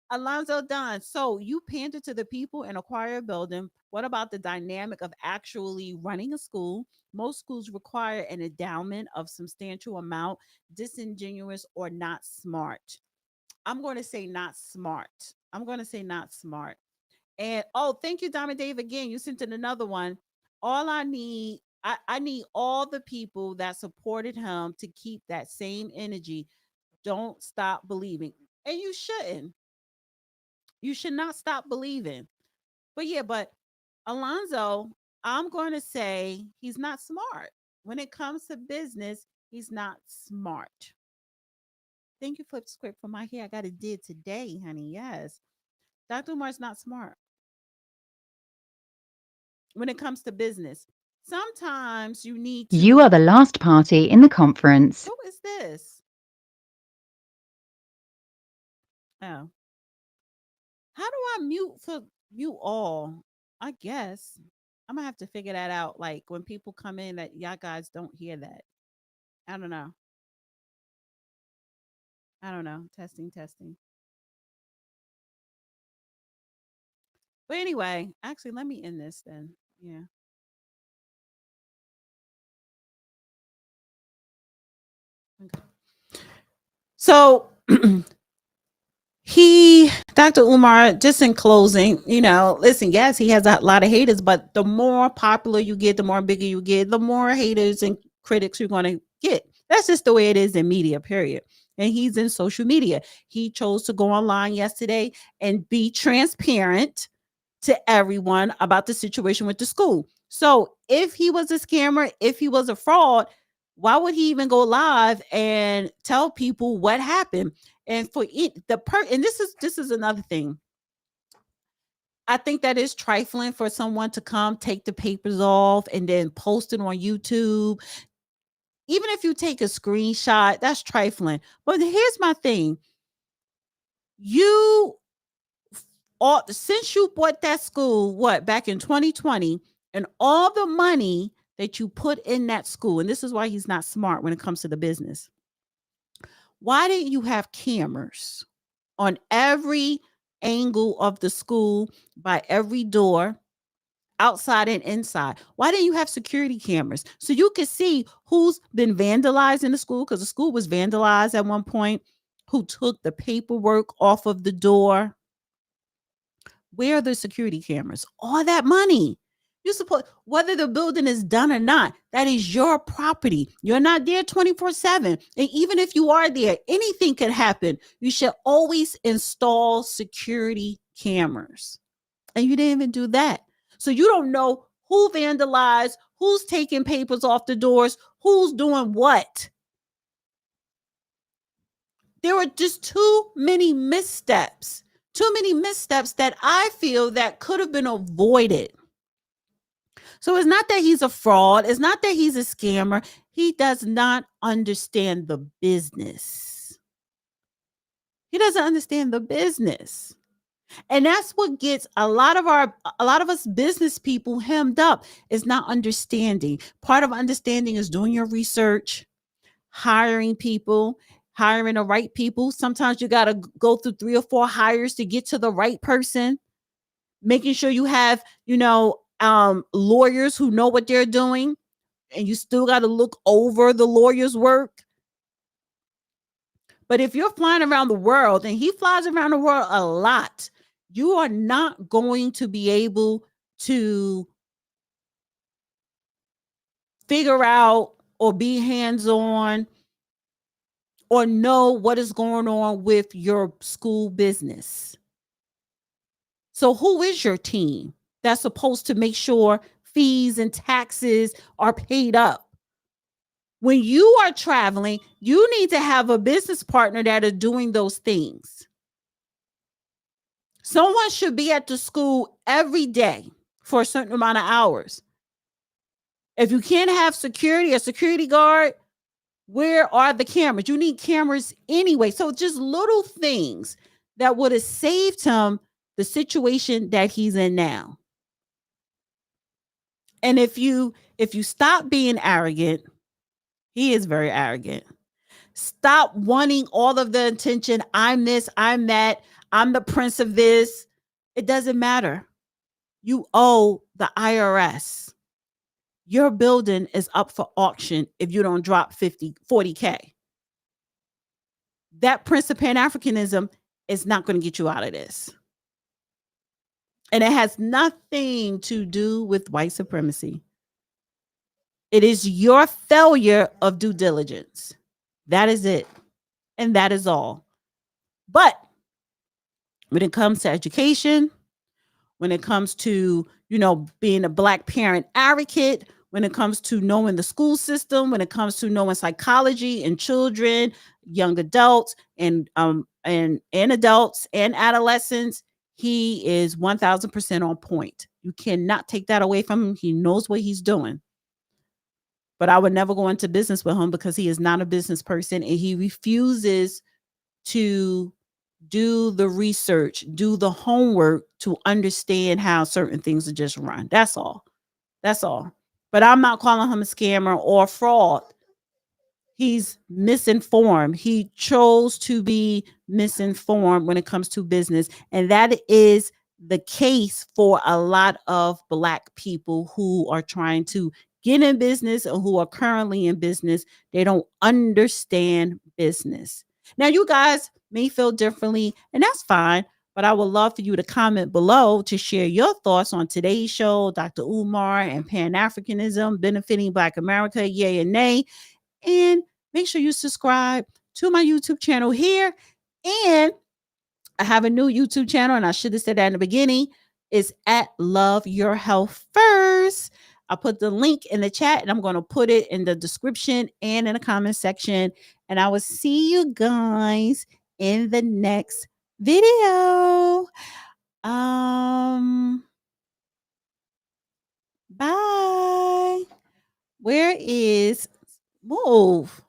Alonzo Dunn, so you pander to the people and acquire a building. What about the dynamic of actually running a school? Most schools require an endowment of substantial amount, disingenuous or not smart. I'm going to say not smart. And thank you, Diamond Dave. Again, you sent in another one. All I need, I need all the people that supported him to keep that same energy. Don't stop believing. And you shouldn't. You should not stop believing. But Alonzo, I'm going to say he's not smart. When it comes to business, he's not smart. Thank you, Flip Script, for my hair. I got it did today, honey. Yes. Dr. Umar's not smart. When it comes to business, sometimes you need to. You are the last party in the conference. Who is this? Oh. How do I mute all? I guess I'm gonna have to figure that out. Like when people come in, that y'all guys don't hear that. I don't know. Testing. But anyway, actually, let me end this then. Yeah. Okay. So Dr. Umar, just in closing, listen, yes, he has a lot of haters, but the more popular you get, the more bigger you get, the more haters and critics you're going to get. That's just the way it is in media, period. And he's in social media. He chose to go online yesterday and be transparent to everyone about the situation with the school. So if he was a scammer, if he was a fraud, why would he even go live and tell people what happened? And for it, and this is another thing. I think that is trifling for someone to come take the papers off and then post it on YouTube. Even if you take a screenshot, that's trifling. But here's my thing. Since you bought that school, back in 2020, and all the money that you put in that school, and this is why he's not smart when it comes to the business. Why didn't you have cameras on every angle of the school, by every door, outside and inside? Why didn't you have security cameras so you could see who's been vandalized in the school? Because the school was vandalized at one point. who took the paperwork off of the door. Where are the security cameras? All that money. You suppose whether the building is done or not, that is your property. You're not there 24/7. And even if you are there, anything could happen. You should always install security cameras. And you didn't even do that. So you don't know who vandalized, who's taking papers off the doors, who's doing what. There were just too many missteps that I feel that could have been avoided. So it's not that he's a fraud. It's not that he's a scammer. He does not understand the business. He doesn't understand the business. And that's what gets a lot of us business people hemmed up, is not understanding. Part of understanding is doing your research, hiring people, hiring the right people. Sometimes you got to go through 3 or 4 hires to get to the right person, making sure you have, lawyers who know what they're doing, and you still got to look over the lawyer's work. But if you're flying around the world, and he flies around the world a lot, you are not going to be able to figure out or be hands-on or know what is going on with your school business. So who is your team that's supposed to make sure fees and taxes are paid up? When you are traveling, you need to have a business partner that are doing those things. Someone should be at the school every day for a certain amount of hours. If you can't have security, a security guard, where are the cameras? You need cameras anyway. So just little things that would have saved him the situation that he's in now. And if you stop being arrogant, he is very arrogant. Stop wanting all of the attention. I'm this, I'm that, I'm the prince of this. It doesn't matter. You owe the IRS. Your building is up for auction if you don't drop 40K. That Prince of Pan-Africanism is not going to get you out of this. And it has nothing to do with white supremacy. It is your failure of due diligence. That is it. And that is all. But when it comes to education, when it comes to, being a Black parent advocate, when it comes to knowing the school system, when it comes to knowing psychology and children, young adults, and adults and adolescents, he is 1000% on point. You cannot take that away from him. He knows what he's doing. But I would never go into business with him because he is not a business person, and he refuses to do the research, do the homework to understand how certain things are just run. That's all. That's all. But I'm not calling him a scammer or fraud. He's misinformed. He chose to be misinformed when it comes to business. And that is the case for a lot of Black people who are trying to get in business or who are currently in business. They don't understand business. Now, you guys may feel differently, and that's fine. But I would love for you to comment below to share your thoughts on today's show, Dr. Umar and Pan-Africanism, benefiting Black America, yay and nay. And make sure you subscribe to my YouTube channel here. And I have a new YouTube channel, and I should have said that in the beginning. It's at Love Your Health First. I put the link in the chat, and I'm going to put it in the description and in the comment section. And I will see you guys in the next video. Bye. Where is move?